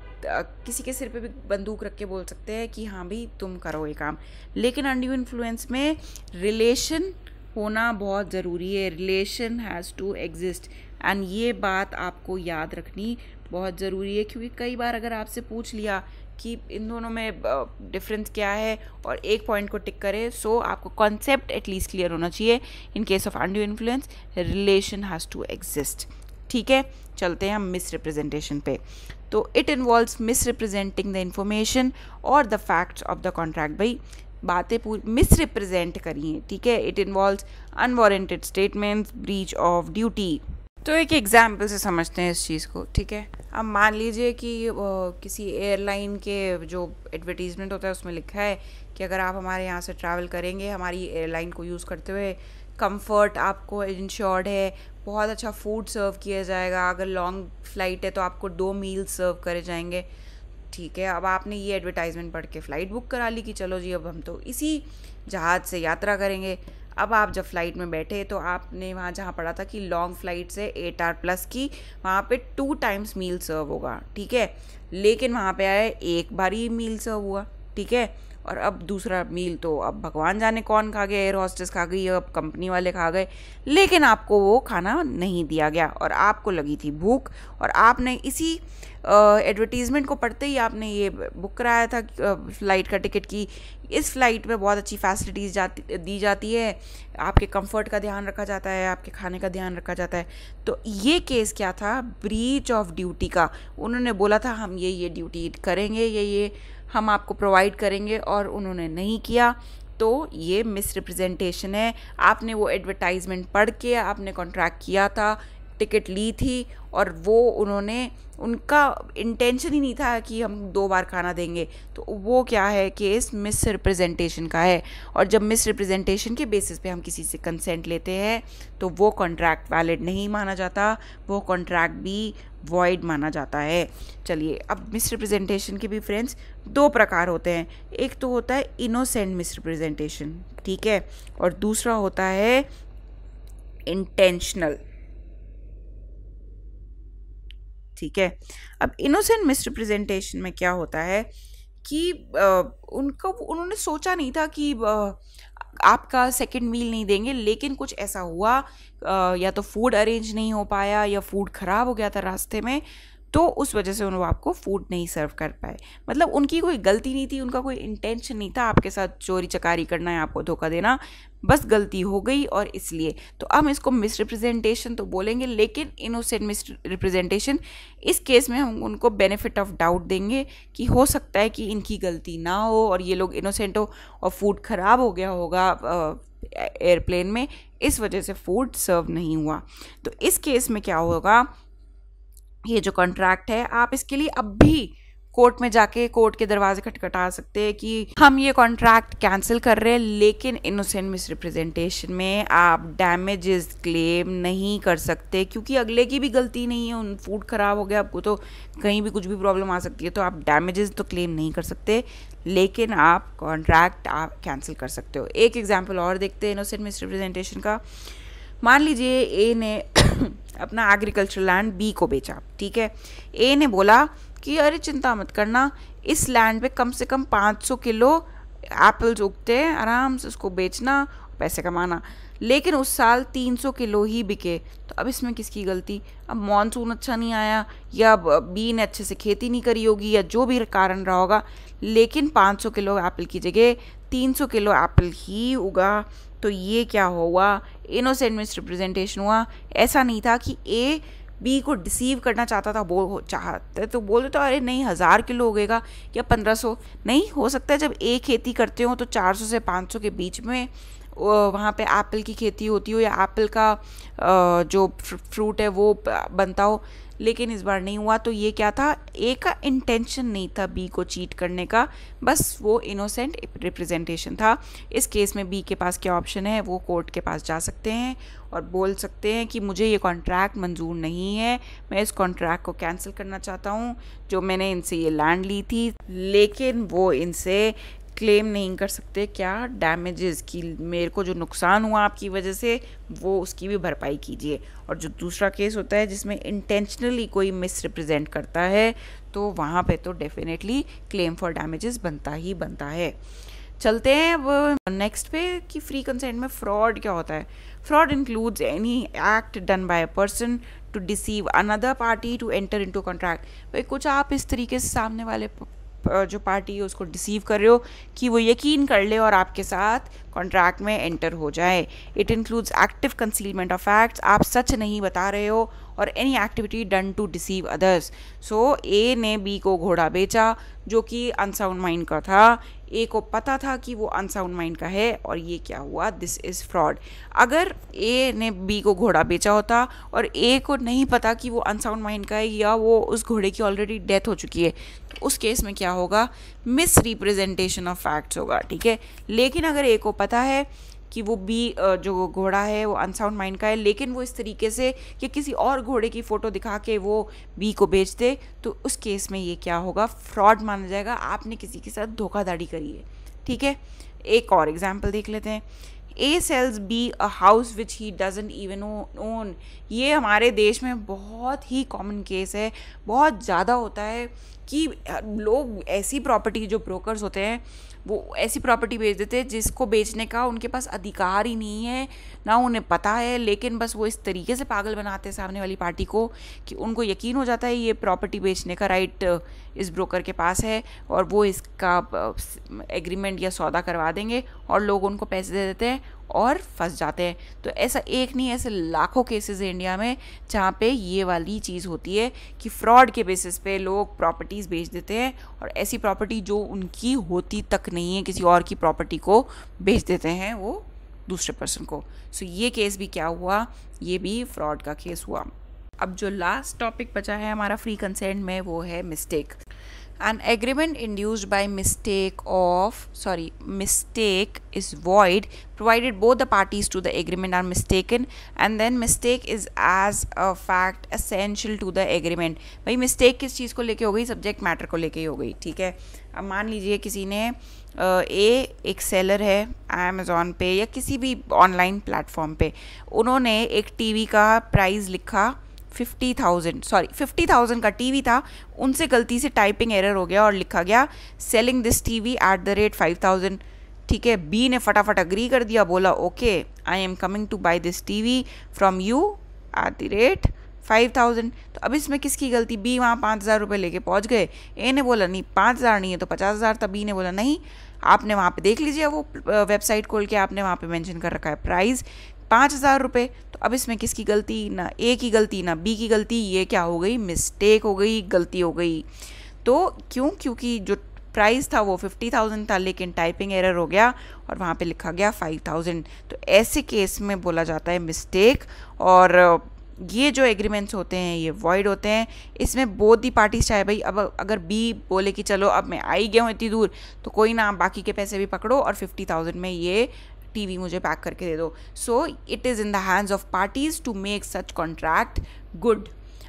S1: किसी के सिर पे भी बंदूक रख के बोल सकते हैं कि हाँ भाई तुम करो ये काम। लेकिन अनड्यू इन्फ्लुएंस में रिलेशन होना बहुत ज़रूरी है, relation has to exist. And ये बात आपको याद रखनी बहुत ज़रूरी है, क्योंकि कई बार अगर आपसे पूछ लिया कि इन दोनों में डिफरेंस क्या है और एक पॉइंट को टिक करें, सो आपको कॉन्सेप्ट एटलीस्ट क्लियर होना चाहिए। In case of undue influence relation has to exist. ठीक है, चलते हैं हम मिस रिप्रेजेंटेशन पे। तो it involves misrepresenting the information और the facts of the contract. भाई बातें पूरी मिस रिप्रेजेंट करी हैं, ठीक है। It involves unwarranted statements, breach of duty. तो एक एग्जाम्पल से समझते हैं इस चीज़ को, ठीक है। अब मान लीजिए कि किसी एयरलाइन के जो एडवर्टीज़मेंट होता है उसमें लिखा है कि अगर आप हमारे यहाँ से ट्रैवल करेंगे हमारी एयरलाइन को यूज़ करते हुए, कंफर्ट आपको इंश्योर्ड है, बहुत अच्छा फूड सर्व किया जाएगा, अगर लॉन्ग फ्लाइट है तो आपको 2 मील सर्व करे जाएंगे। ठीक है, अब आपने ये एडवर्टाइजमेंट पढ़ के फ़्लाइट बुक करा ली कि चलो जी अब हम तो इसी जहाज़ से यात्रा करेंगे। अब आप जब फ़्लाइट में बैठे तो आपने वहाँ जहाँ पढ़ा था कि लॉन्ग फ्लाइट से 8 आवर प्लस की, वहाँ पे 2 टाइम्स मील सर्व होगा, ठीक है। लेकिन वहाँ पे आए एक बार ही मील सर्व हुआ, ठीक है। और अब दूसरा मील तो अब भगवान जाने कौन खा गया, एयर हॉस्टेस खा गई, अब कंपनी वाले खा गए, लेकिन आपको वो खाना नहीं दिया गया और आपको लगी थी भूख, और आपने इसी एडवर्टीज़मेंट को पढ़ते ही आपने ये बुक कराया था फ़्लाइट का टिकट की इस फ़्लाइट में बहुत अच्छी फैसिलिटीज़ दी जाती है, आपके कंफर्ट का ध्यान रखा जाता है, आपके खाने का ध्यान रखा जाता है। तो ये केस क्या था, ब्रीच ऑफ ड्यूटी का। उन्होंने बोला था हम ये ड्यूटी करेंगे, ये हम आपको प्रोवाइड करेंगे, और उन्होंने नहीं किया, तो ये मिस रिप्रेजेंटेशन है। आपने वो एडवर्टाइजमेंट पढ़ के आपने कॉन्ट्रैक्ट किया था, टिकट ली थी, और वो उन्होंने, उनका इंटेंशन ही नहीं था कि हम 2 बार खाना देंगे, तो वो क्या है, केस मिस रिप्रेजेंटेशन का है। और जब मिस रिप्रेजेंटेशन के बेसिस पे हम किसी से कंसेंट लेते हैं तो वो कॉन्ट्रैक्ट वैलिड नहीं माना जाता, वो कॉन्ट्रैक्ट भी वॉइड माना जाता है। चलिए, अब मिस रिप्रेजेंटेशन के भी फ्रेंड्स 2 प्रकार होते हैं। एक तो होता है इनोसेंट मिस रिप्रेजेंटेशन, ठीक है, और दूसरा होता है इंटेंशनल, ठीक है। अब इनोसेंट मिस रिप्रेजेंटेशन में क्या होता है कि उन्होंने सोचा नहीं था कि आपका सेकंड मील नहीं देंगे, लेकिन कुछ ऐसा हुआ, या तो फूड अरेंज नहीं हो पाया या फूड ख़राब हो गया था रास्ते में, तो उस वजह से उन्होंने आपको फूड नहीं सर्व कर पाए। मतलब उनकी कोई गलती नहीं थी, उनका कोई इंटेंशन नहीं था आपके साथ चोरी चकारी करना या आपको धोखा देना, बस गलती हो गई और इसलिए। तो हम इसको मिस रिप्रेजेंटेशन तो बोलेंगे, लेकिन इनोसेंट मिस रिप्रेजेंटेशन, इस केस में हम उनको बेनिफिट ऑफ डाउट देंगे कि हो सकता है कि इनकी गलती ना हो और ये लोग इनोसेंट हो और फूड ख़राब हो गया होगा एयरप्लेन में, इस वजह से फूड सर्व नहीं हुआ। तो इस केस में क्या होगा, ये जो कॉन्ट्रैक्ट है आप इसके लिए अब भी कोर्ट में जाके कोर्ट के दरवाजे खटखटा सकते हैं कि हम ये कॉन्ट्रैक्ट कैंसिल कर रहे हैं, लेकिन इनोसेंट मिस रिप्रेजेंटेशन में आप डैमेजेस क्लेम नहीं कर सकते, क्योंकि अगले की भी गलती नहीं है, उन फूड ख़राब हो गया, आपको तो कहीं भी कुछ भी प्रॉब्लम आ सकती है, तो आप डैमेजेस तो क्लेम नहीं कर सकते, लेकिन आप कॉन्ट्रैक्ट आप कैंसिल कर सकते हो। एक एग्जाम्पल और देखते हैं इनोसेंट मिस रिप्रेजेंटेशन का। मान लीजिए ए ने अपना एग्रीकल्चर लैंड बी को बेचा, ठीक है। ए ने बोला कि अरे चिंता मत करना, इस लैंड पे कम से कम 500 किलो एप्पल्स उगते हैं, आराम से उसको बेचना, पैसे कमाना। लेकिन उस साल 300 किलो ही बिके, तो अब इसमें किसकी गलती? अब मॉनसून अच्छा नहीं आया, या बी ने अच्छे से खेती नहीं करी होगी, या जो भी कारण रहा होगा, लेकिन 500 किलो एप्पल की जगह 300 किलो एप्पल ही उगा। तो ये क्या हुआ, इनोसेंट मिस रिप्रेजेंटेशन हुआ। ऐसा नहीं था कि ए बी को डिसीव करना चाहता था, चाहते तो बोल देता अरे नहीं 1000 किलो उगेगा या 1500, नहीं हो सकता है जब ए खेती करते हो तो 400 से 500 के बीच में वहाँ पे एप्पल की खेती होती हो या एप्पल का जो फ्रूट है वो बनता हो, लेकिन इस बार नहीं हुआ। तो ये क्या था, ए का इंटेंशन नहीं था बी को चीट करने का, बस वो इनोसेंट रिप्रेजेंटेशन था। इस केस में बी के पास क्या ऑप्शन है, वो कोर्ट के पास जा सकते हैं और बोल सकते हैं कि मुझे ये कॉन्ट्रैक्ट मंजूर नहीं है, मैं इस कॉन्ट्रैक्ट को कैंसिल करना चाहता हूँ, जो मैंने इनसे ये लैंड ली थी। लेकिन वो इनसे क्लेम नहीं कर सकते क्या, डैमेजेस की, मेरे को जो नुकसान हुआ आपकी वजह से वो उसकी भी भरपाई कीजिए। और जो दूसरा केस होता है जिसमें इंटेंशनली कोई मिस रिप्रेजेंट करता है, तो वहाँ पे तो डेफिनेटली क्लेम फॉर डैमेजेस बनता ही बनता है। चलते हैं अब नेक्स्ट पे कि फ्री कंसेंट में फ्रॉड क्या होता है। Fraud includes any act done by a person to deceive another party to enter into contract. भाई कुछ आप इस तरीके से सामने वाले जो पार्टी है उसको डिसीव कर रहे हो कि वो यकीन कर ले और आपके साथ कॉन्ट्रैक्ट में एंटर हो जाए. It includes active concealment of facts. आप सच नहीं बता रहे हो और any activity done to deceive others. So A ने बी को घोड़ा बेचा जो कि अनसाउंड माइंड का था. ए को पता था कि वो अनसाउंड माइंड का है और ये क्या हुआ, दिस इज़ फ्रॉड. अगर ए ने बी को घोड़ा बेचा होता और ए को नहीं पता कि वो अनसाउंड माइंड का है या वो उस घोड़े की ऑलरेडी डेथ हो चुकी है, तो उस केस में क्या होगा, मिस रिप्रेजेंटेशन ऑफ फैक्ट्स होगा. ठीक है. लेकिन अगर ए को पता है कि वो बी जो घोड़ा है वो अनसाउंड माइंड का है, लेकिन वो इस तरीके से कि किसी और घोड़े की फ़ोटो दिखा के वो बी को बेच दे, तो उस केस में ये क्या होगा, फ्रॉड माना जाएगा. आपने किसी के साथ धोखाधड़ी करी है. ठीक है. एक और एग्जांपल देख लेते हैं. A sells B a house which he doesn't even own. ये हमारे देश में बहुत ही कॉमन केस है, बहुत ज़्यादा होता है कि लोग ऐसी प्रॉपर्टी, जो ब्रोकर्स होते हैं वो ऐसी प्रॉपर्टी बेच देते हैं जिसको बेचने का उनके पास अधिकार ही नहीं है, ना उन्हें पता है, लेकिन बस वो इस तरीके से पागल बनाते हैं सामने वाली पार्टी को कि उनको यकीन हो जाता है ये प्रॉपर्टी बेचने का राइट इस ब्रोकर के पास है और वो इसका एग्रीमेंट या सौदा करवा देंगे और लोग उनको पैसे दे देते हैं और फंस जाते हैं. तो ऐसा एक नहीं, ऐसे लाखों केसेस है इंडिया में जहाँ पे ये वाली चीज़ होती है कि फ्रॉड के बेसिस पे लोग प्रॉपर्टीज़ बेच देते हैं और ऐसी प्रॉपर्टी जो उनकी होती तक नहीं है किसी और की प्रॉपर्टी को बेच देते हैं वो दूसरे पर्सन को. सो ये केस भी क्या हुआ, ये भी फ्रॉड का केस हुआ. अब जो लास्ट टॉपिक बचा है हमारा फ्री कंसेंट में वो है mistake. An agreement induced by mistake is void provided both the parties to the agreement are mistaken and then mistake is as a fact essential to the agreement. भाई mistake किस चीज़ को लेके हो गई, subject matter को लेके ही हो गई. ठीक है. अब मान लीजिए किसी ने एक सेलर है अमेज़ॉन पे या किसी भी ऑनलाइन प्लेटफॉर्म पे, उन्होंने एक टीवी का प्राइस लिखा 50,000 का टीवी था, उनसे गलती से टाइपिंग एरर हो गया और लिखा गया selling this TV at the rate 5,000. ठीक है. बी ने फटाफट अग्री कर दिया, बोला okay I am coming to buy this TV from you at the rate 5,000. तो अब इसमें किसकी गलती, बी वहाँ 5,000 रुपये लेके पहुँच गए. ए ने बोला नहीं 5,000 नहीं है तो 50,000 था. बी ने बोला नहीं, आपने वहाँ पे देख लीजिए, वो वेबसाइट खोल के आपने वहाँ पे मेंशन कर रखा है प्राइस 5,000 रुपये. तो अब इसमें किसकी गलती, ना ए की गलती ना बी की गलती, ये क्या हो गई, मिस्टेक हो गई, गलती हो गई. तो क्योंकि जो प्राइस था वो 50,000 था लेकिन टाइपिंग एरर हो गया और वहाँ पे लिखा गया 5,000. तो ऐसे केस में बोला जाता है मिस्टेक. और ये जो एग्रीमेंट्स होते हैं ये वॉइड होते हैं. इसमें बोथ दी पार्टीज, चाहे भाई अब अगर बी बोले कि चलो अब मैं आई गया हूँ इतनी दूर तो कोई ना, बाकी के पैसे भी पकड़ो और 50,000 में ये टीवी मुझे पैक करके दे दो. So it is in the hands of parties to make such contract good.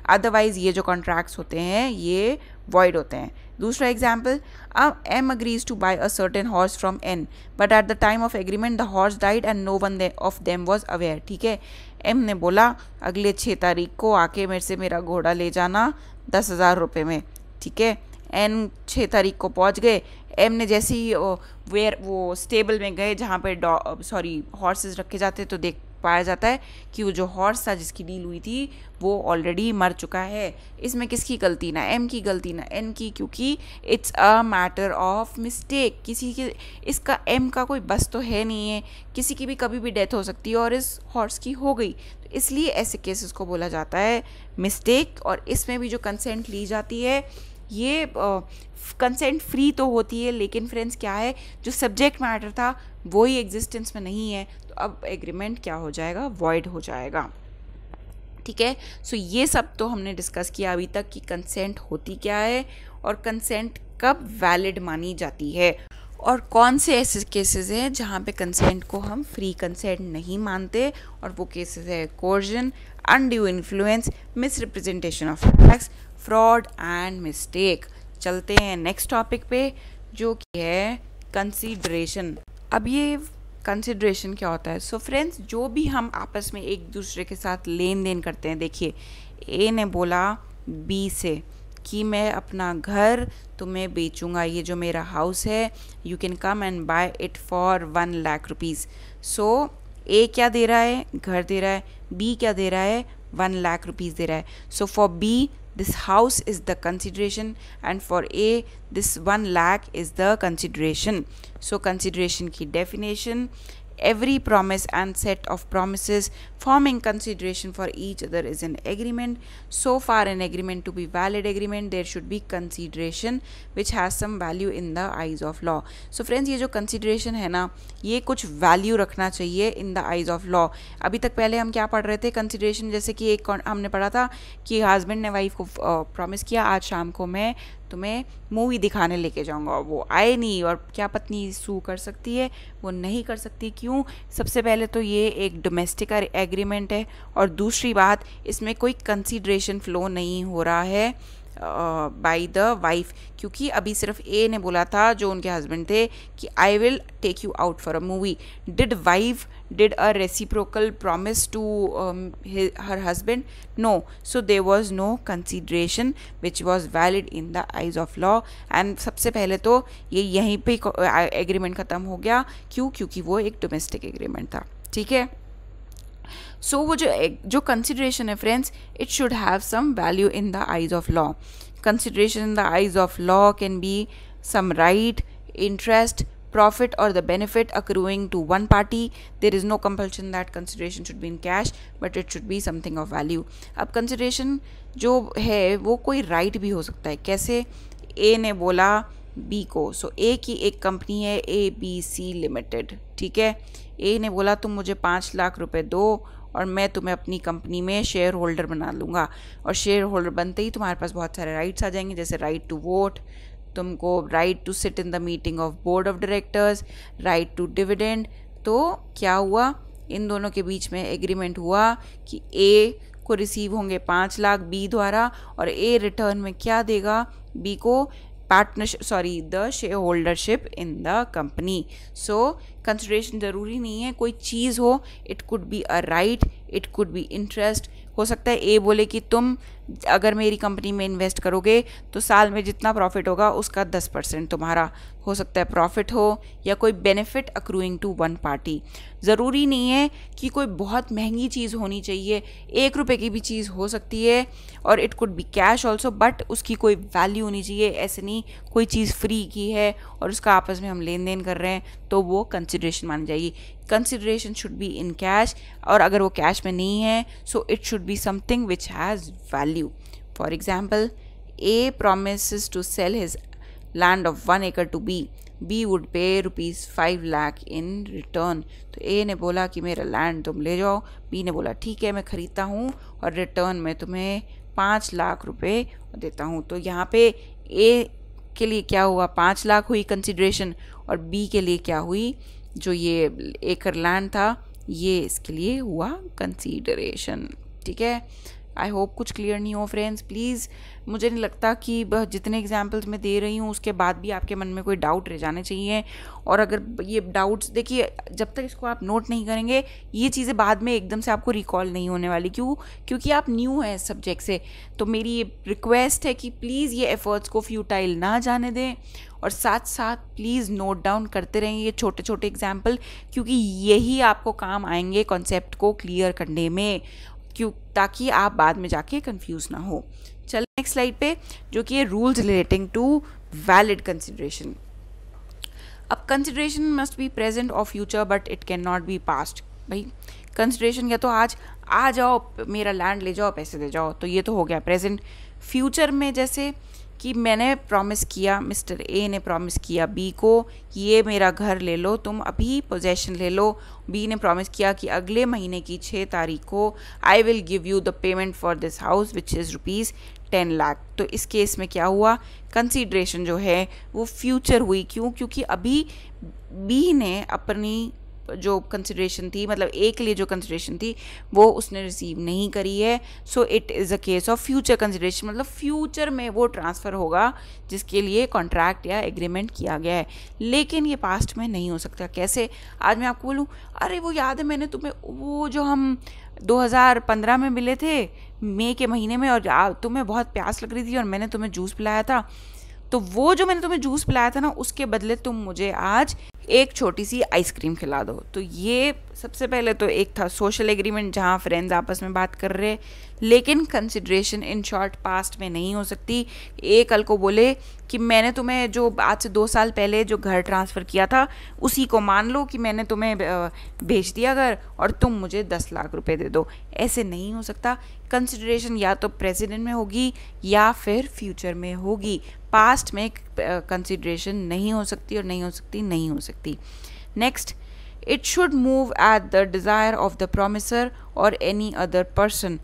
S1: Otherwise ये जो कॉन्ट्रैक्ट्स होते हैं ये वॉइड होते हैं. दूसरा example, M agrees to buy a certain horse from N but at the time of agreement the horse died and no one of them was aware. ठीक है. एम ने बोला अगले 6 तारीख को आके मेरे से मेरा घोड़ा ले जाना 10,000 रुपये में. ठीक है. एन 6 तारीख को पहुंच गए. एम ने जैसे ही वो स्टेबल में गए जहाँ पे हॉर्सेस रखे जाते तो देख पाया जाता है कि वो जो हॉर्स था जिसकी डील हुई थी वो ऑलरेडी मर चुका है. इसमें किसकी गलती, ना एम की गलती ना एन की, क्योंकि it's a matter of mistake. किसी की, इसका एम का कोई बस तो है नहीं है, किसी की भी कभी भी डेथ हो सकती है और इस हॉर्स की हो गई. तो इसलिए ऐसे केसेस को बोला जाता है मिस्टेक. और इसमें भी जो कंसेंट ली जाती है ये कंसेंट फ्री तो होती है, लेकिन फ्रेंड्स क्या है, जो सब्जेक्ट मैटर था वो ही एग्जिस्टेंस में नहीं है तो अब एग्रीमेंट क्या हो जाएगा, वॉइड हो जाएगा. ठीक है. सो ये सब तो हमने डिस्कस किया अभी तक कि कंसेंट होती क्या है और कंसेंट कब वैलिड मानी जाती है और कौन से ऐसे केसेस हैं जहाँ पे कंसेंट को हम फ्री कंसेंट नहीं मानते. और वो केसेस है coercion, undue influence, misrepresentation of facts, fraud and mistake. चलते हैं नेक्स्ट टॉपिक पे जो कि है कंसीडरेशन. अब ये कंसिडरेशन क्या होता है. सो फ्रेंड्स, जो भी हम आपस में एक दूसरे के साथ लेन देन करते हैं, देखिए ए ने बोला बी से कि मैं अपना घर तुम्हें बेचूंगा, ये जो मेरा हाउस है you can come and buy it for 1 lakh rupees. So A क्या दे रहा है, घर दे रहा है. बी क्या दे रहा है, 1 लाख रुपीज़ दे रहा है. So for B this house is the consideration and for A this 1 lakh is the consideration. So consideration की definition: every promise and set of promises forming consideration for each other is an agreement. So far an agreement to be valid agreement, there should be consideration which has some value in the eyes of law. So friends, ये जो consideration है ना, ये कुछ value रखना चाहिए in the eyes of law. अभी तक पहले हम क्या पढ़ रहे थे? consideration जैसे कि एक हमने पढ़ा था कि husband ने wife को promise किया आज शाम को मैं तुम्हें मूवी दिखाने लेके जाऊंगा, और वो आए नहीं, और क्या पत्नी सू कर सकती है? वो नहीं कर सकती. क्यों? सबसे पहले तो ये एक डोमेस्टिक एग्रीमेंट है, और दूसरी बात इसमें कोई कंसीडरेशन फ्लो नहीं हो रहा है बाय द वाइफ, क्योंकि अभी सिर्फ ए ने बोला था जो उनके हस्बैंड थे कि I will take you out for a movie. Did wife did a reciprocal promise to her husband? No. So there was no consideration which was valid in the eyes of law. And सबसे पहले तो ये यहीं पे agreement ख़त्म हो गया. क्यों? क्योंकि वो एक डोमेस्टिक एग्रीमेंट था. ठीक है. सो वो जो कंसिडरेशन है friends, it should have some value in the eyes of law. Consideration in the eyes of law can be some right, interest, profit or the benefit accruing to one party. There is no compulsion that consideration should be in cash, but it should be something of value. अब consideration जो है वो कोई right भी हो सकता है. कैसे? A ने बोला B को, सो A की एक कंपनी है ABC लिमिटेड. ठीक है. A ने बोला तुम मुझे 5 लाख रुपए दो और मैं तुम्हें अपनी कंपनी में शेयर होल्डर बना लूँगा, और शेयर होल्डर बनते ही तुम्हारे पास बहुत सारे राइट्स आ जाएंगे, जैसे राइट टू वोट, तुमको right to sit in the meeting of board of directors, right to dividend. तो क्या हुआ? इन दोनों के बीच में एग्रीमेंट हुआ कि ए को रिसीव होंगे 5 लाख बी द्वारा, और ए रिटर्न में क्या देगा? बी को the share holdership in the company. So consideration ज़रूरी नहीं है कोई चीज़ हो. It could be a right, it could be interest. हो सकता है ए बोले कि तुम अगर मेरी कंपनी में इन्वेस्ट करोगे तो साल में जितना प्रॉफिट होगा उसका 10% तुम्हारा हो सकता है प्रॉफिट हो, या कोई benefit accruing to one party. ज़रूरी नहीं है कि कोई बहुत महंगी चीज़ होनी चाहिए. 1 रुपये की भी चीज़ हो सकती है, और it could be cash also, but उसकी कोई वैल्यू होनी चाहिए. ऐसे नहीं कोई चीज़ फ्री की है और उसका आपस में हम लेन देन कर रहे हैं तो वो कंसिडरेशन मानी जाएगी. Consideration should be in cash, और अगर वो कैश में नहीं है so it should be something which has value. For example, A promises to sell his land of 1 acre to B. B would pay rupees 5 lakh in return. तो A ने बोला कि मेरा लैंड तुम ले जाओ. B ने बोला ठीक है मैं ख़रीदता हूँ और रिटर्न में तुम्हें 5 लाख रुपए देता हूँ. तो यहाँ पे A के लिए क्या हुआ? 5 लाख हुई कंसिडरेशन, और B के लिए क्या हुई? जो ये एकड़ लैंड था ये इसके लिए हुआ कंसिडरेशन. ठीक है. आई होप कुछ क्लियर नहीं हो फ्रेंड्स. प्लीज़, मुझे नहीं लगता कि जितने एग्जांपल्स मैं दे रही हूँ उसके बाद भी आपके मन में कोई डाउट रह जाने चाहिए. और अगर ये डाउट्स, देखिए जब तक इसको आप नोट नहीं करेंगे ये चीज़ें बाद में एकदम से आपको रिकॉल नहीं होने वाली. क्यों? क्योंकि आप न्यू हैं इस सब्जेक्ट से. तो मेरी ये रिक्वेस्ट है कि प्लीज़ ये एफर्ट्स को फ्यूटाइल ना जाने दें, और साथ साथ प्लीज़ नोट डाउन करते रहेंगे ये छोटे छोटे एग्जाम्पल, क्योंकि यही आपको काम आएंगे कॉन्सेप्ट को क्लियर करने में, ताकि आप बाद में जाके कंफ्यूज ना हो. चल नेक्स्ट स्लाइड पे, जो कि है rules relating to valid consideration. अब कंसिडरेशन मस्ट बी प्रेजेंट और future, but it can not be past. भाई कंसिडरेशन या तो आज आ जाओ, मेरा लैंड ले जाओ, पैसे दे जाओ, तो ये तो हो गया प्रेजेंट. फ्यूचर में जैसे कि मैंने प्रॉमिस किया, मिस्टर ए ने प्रॉमिस किया बी को ये मेरा घर ले लो, तुम अभी पोजेशन ले लो. बी ने प्रॉमिस किया कि अगले महीने की 6 तारीख को I will give you the payment for this house which is rupees 10 lakh. तो इस केस में क्या हुआ? कंसिडरेशन जो है वो फ्यूचर हुई. क्यों? क्योंकि अभी बी ने अपनी जो कंसिडरेशन थी, मतलब ए के लिए जो कंसिडरेशन थी वो उसने रिसीव नहीं करी है. So it is a case of future consideration, मतलब फ्यूचर में वो ट्रांसफ़र होगा जिसके लिए कॉन्ट्रैक्ट या एग्रीमेंट किया गया है. लेकिन ये पास्ट में नहीं हो सकता. कैसे? आज मैं आपको बोलूँ, अरे वो याद है मैंने तुम्हें वो जो हम 2015 में मिले थे मई के महीने में, और तुम्हें बहुत प्यास लग रही थी और मैंने तुम्हें जूस पिलाया था, तो वो जो मैंने तुम्हें जूस पिलाया था ना उसके बदले तुम मुझे आज एक छोटी सी आइसक्रीम खिला दो. तो ये सबसे पहले तो एक था सोशल एग्रीमेंट जहाँ फ्रेंड्स आपस में बात कर रहे, लेकिन कंसिडरेशन इन शॉर्ट पास्ट में नहीं हो सकती। एक कल को बोले कि मैंने तुम्हें जो आज से 2 साल पहले जो घर ट्रांसफ़र किया था उसी को मान लो कि मैंने तुम्हें भेज दिया घर और तुम मुझे 10 लाख रुपए दे दो, ऐसे नहीं हो सकता। कंसिडरेशन या तो प्रेजेंट में होगी या फिर फ्यूचर में होगी, पास्ट में कंसिडरेशन नहीं हो सकती और नहीं हो सकती, नहीं हो सकती। Next, it should move at the desire of the promisor or any other person।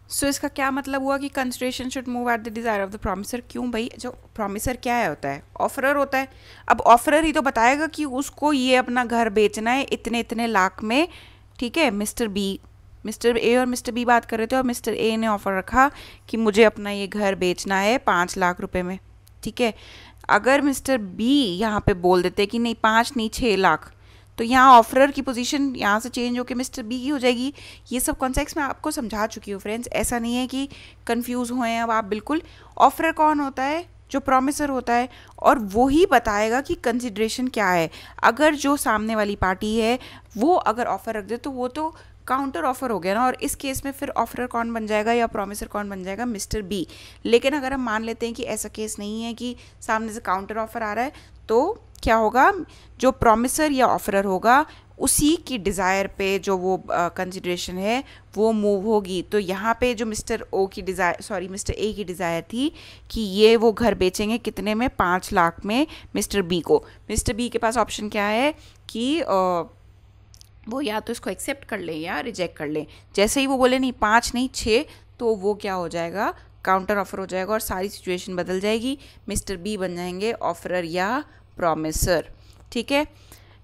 S1: सो इसका क्या मतलब हुआ कि consideration should move at the desire of the promiser? क्यों भाई, जो प्रॉमिसर क्या है होता है, ऑफरर होता है। अब ऑफरर ही तो बताएगा कि उसको ये अपना घर बेचना है इतने इतने लाख में, ठीक है। मिस्टर ए और मिस्टर बी बात कर रहे थे और मिस्टर ए ने ऑफर रखा कि मुझे अपना ये घर बेचना है 5 लाख रुपए में, ठीक है। अगर मिस्टर बी यहाँ पे बोल देते कि नहीं 5 नहीं 6 लाख, तो यहाँ ऑफरर की पोजीशन यहाँ से चेंज होकर मिस्टर बी की हो जाएगी। ये सब कॉन्सेप्ट्स मैं आपको समझा चुकी हूँ फ्रेंड्स, ऐसा नहीं है कि कंफ्यूज हुए हैं अब आप बिल्कुल। ऑफरर कौन होता है? जो प्रॉमिसर होता है, और वो ही बताएगा कि कंसिडरेशन क्या है। अगर जो सामने वाली पार्टी है वो अगर ऑफर रख दे तो वो तो काउंटर ऑफर हो गया ना, और इस केस में फिर ऑफरर कौन बन जाएगा या प्रॉमिसर कौन बन जाएगा? Mister B. लेकिन अगर हम मान लेते हैं कि ऐसा केस नहीं है कि सामने से काउंटर ऑफर आ रहा है, तो क्या होगा? जो प्रॉमिसर या ऑफरर होगा उसी की डिज़ायर पे जो वो कंसिडरेशन है वो मूव होगी। तो यहाँ पे जो मिस्टर ए की डिज़ायर थी कि ये वो घर बेचेंगे कितने में? 5 लाख में मिस्टर बी को। मिस्टर बी के पास ऑप्शन क्या है कि वो या तो इसको एक्सेप्ट कर ले या रिजेक्ट कर ले। जैसे ही वो बोले नहीं 5 नहीं 6, तो वो क्या हो जाएगा? काउंटर ऑफर हो जाएगा और सारी सिचुएशन बदल जाएगी। मिस्टर बी बन जाएंगे ऑफरर या प्रॉमिसर, ठीक है।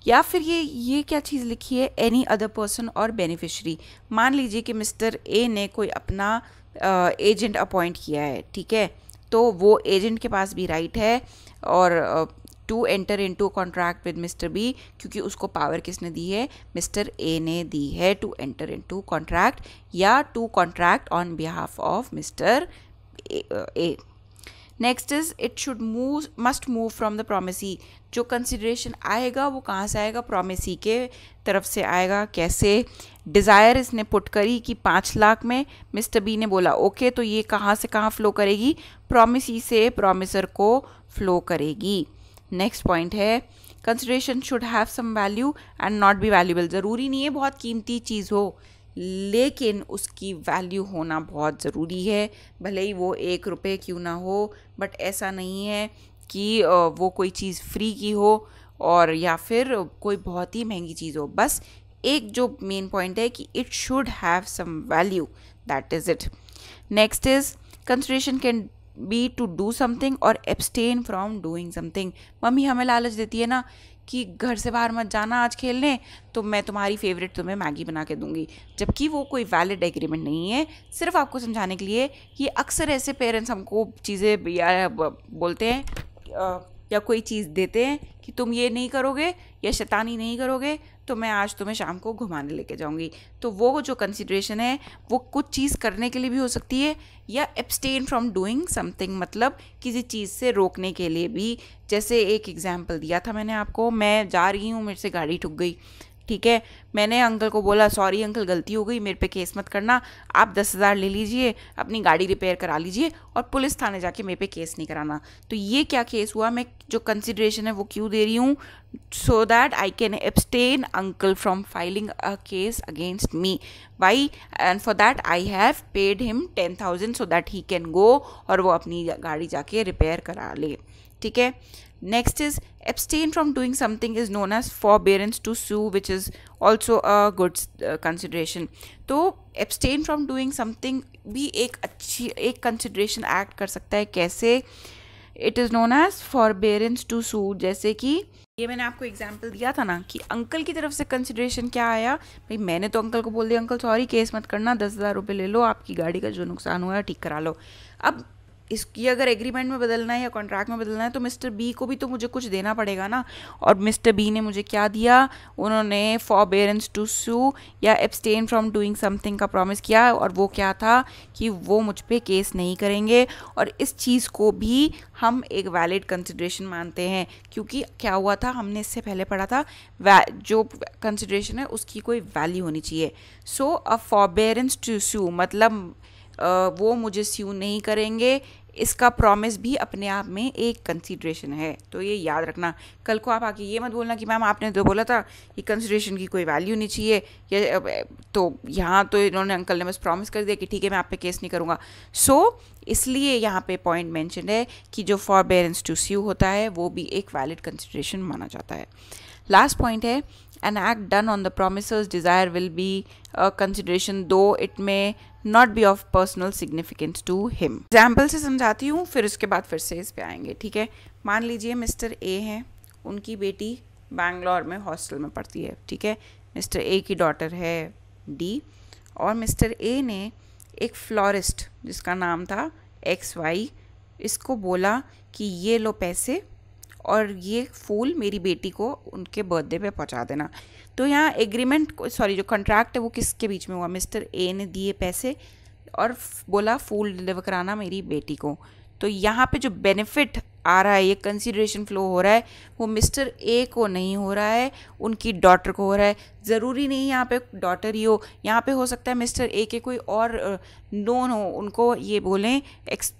S1: या फिर ये क्या चीज़ लिखी है? एनी अदर पर्सन और बेनिफिशरी। मान लीजिए कि मिस्टर ए ने कोई अपना एजेंट अपॉइंट किया है, ठीक है, तो वो एजेंट के पास भी राइट है और to enter into contract with mister B, क्योंकि उसको पावर किसने दी है? मिस्टर ए ने दी है टू एंटर इनटू कॉन्ट्रैक्ट या to contract on behalf of mister A. Next is it should must move from the promisee. जो कंसिडरेशन आएगा वो कहाँ से आएगा? प्रोमिसी के तरफ से आएगा। कैसे? डिज़ायर इसने पुट करी कि 5 लाख में, मिस्टर बी ने बोला ओके, तो ये कहाँ से कहाँ फ्लो करेगी? प्रोमिसी से प्रॉमिसर को फ्लो करेगी। नेक्स्ट पॉइंट है consideration should have some value and not be valuable. ज़रूरी नहीं है बहुत कीमती चीज़ हो, लेकिन उसकी वैल्यू होना बहुत ज़रूरी है, भले ही वो 1 रुपये क्यों ना हो। बट ऐसा नहीं है कि वो कोई चीज़ फ्री की हो और या फिर कोई बहुत ही महंगी चीज़ हो। बस एक जो मेन पॉइंट है कि it should have some value, that is it. Next is consideration can be to do something और abstain from doing something. Mummy हमें लालच देती है ना कि घर से बाहर मत जाना आज खेलने, तो मैं तुम्हारी फेवरेट तुम्हें मैगी बना के दूंगी, जबकि वो कोई वैलिड एग्रीमेंट नहीं है। सिर्फ आपको समझाने के लिए ये अक्सर ऐसे पेरेंट्स हमको चीज़ें या बोलते हैं या कोई चीज़ देते हैं कि तुम ये नहीं करोगे या शैतानी नहीं करोगे तो मैं आज तुम्हें शाम को घुमाने लेके जाऊंगी। तो वो जो कंसिडरेशन है वो कुछ चीज़ करने के लिए भी हो सकती है या एब्सटेन फ्रॉम डूइंग समथिंग, मतलब किसी चीज़ से रोकने के लिए भी। जैसे एक एग्जांपल दिया था मैंने आपको, मैं जा रही हूँ, मेरे से गाड़ी ठुक गई, ठीक है, मैंने अंकल को बोला सॉरी अंकल गलती हो गई, मेरे पे केस मत करना, आप 10,000 ले लीजिए, अपनी गाड़ी रिपेयर करा लीजिए और पुलिस थाने जाके मेरे पे केस नहीं कराना। तो ये क्या केस हुआ? मैं जो कंसिडरेशन है वो क्यों दे रही हूँ? So that I can abstain uncle from filing a case against me. Why? And for that I have paid him 10,000 so that he can go और वो अपनी गाड़ी जाके रिपेयर करा ले, ठीक है। Next is abstain from doing something is known as forbearance to sue, which is also a good consideration. तो abstain from doing something भी एक consideration act कर सकता है। कैसे? It is known as forbearance to sue। जैसे कि ये मैंने आपको एग्जाम्पल दिया था ना कि अंकल की तरफ से कंसिडरेशन क्या आया? भाई मैंने तो अंकल को बोल दिया अंकल सॉरी केस मत करना, 10,000 रुपये ले लो, आपकी गाड़ी का जो नुकसान हुआ है ठीक करा लो। अब इसकी अगर एग्रीमेंट में बदलना है या कॉन्ट्रैक्ट में बदलना है तो मिस्टर बी को भी तो मुझे कुछ देना पड़ेगा ना। और मिस्टर बी ने मुझे क्या दिया, उन्होंने फॉरबेरेंस टू सू या एब्सटेन फ्रॉम डूइंग समथिंग का प्रॉमिस किया, और वो क्या था कि वो मुझ पे केस नहीं करेंगे। और इस चीज़ को भी हम एक वैलिड कंसिडरेशन मानते हैं, क्योंकि क्या हुआ था, हमने इससे पहले पढ़ा था जो कंसिडरेशन है उसकी कोई वैल्यू होनी चाहिए। सो अ फॉरबेरेंस टू सू मतलब वो मुझे स्यू नहीं करेंगे, इसका प्रॉमिस भी अपने आप में एक कंसीडरेशन है। तो ये याद रखना, कल को आप आके ये मत बोलना कि मैम आपने तो बोला था कि कंसीडरेशन की कोई वैल्यू नहीं चाहिए, या तो यहाँ तो इन्होंने अंकल ने बस प्रॉमिस कर दिया कि ठीक है मैं आप पे केस नहीं करूँगा। सो इसलिए यहाँ पे पॉइंट मेंशन है कि जो फॉरबेरेंस टू स्यू होता है वो भी एक वैलिड कंसीडरेशन माना जाता है। लास्ट पॉइंट है, an act done on the promiser's desire will be a consideration though it may not be of personal significance to him। Example से समझाती हूँ, फिर उसके बाद फिर से इस पे आएंगे, ठीक है। मान लीजिए मिस्टर ए हैं, उनकी बेटी बैंगलोर में हॉस्टल में पढ़ती है, ठीक है। मिस्टर ए की डॉटर है डी, और मिस्टर ए ने एक फ्लोरिस्ट जिसका नाम था एक्स वाई, इसको बोला कि ये लो पैसे और ये फूल मेरी बेटी को उनके बर्थडे पे पहुंचा देना। तो यहाँ एग्रीमेंट, सॉरी जो कॉन्ट्रैक्ट है वो किसके बीच में हुआ, मिस्टर ए ने दिए पैसे और बोला फूल डिलीवर कराना मेरी बेटी को। तो यहाँ पे जो बेनिफिट आ रहा है, ये कंसीडरेशन फ्लो हो रहा है, वो मिस्टर ए को नहीं हो रहा है, उनकी डॉटर को हो रहा है। ज़रूरी नहीं यहाँ पे डॉटर ही हो, यहाँ पे हो सकता है मिस्टर ए के कोई और नोन हो, उनको ये बोलें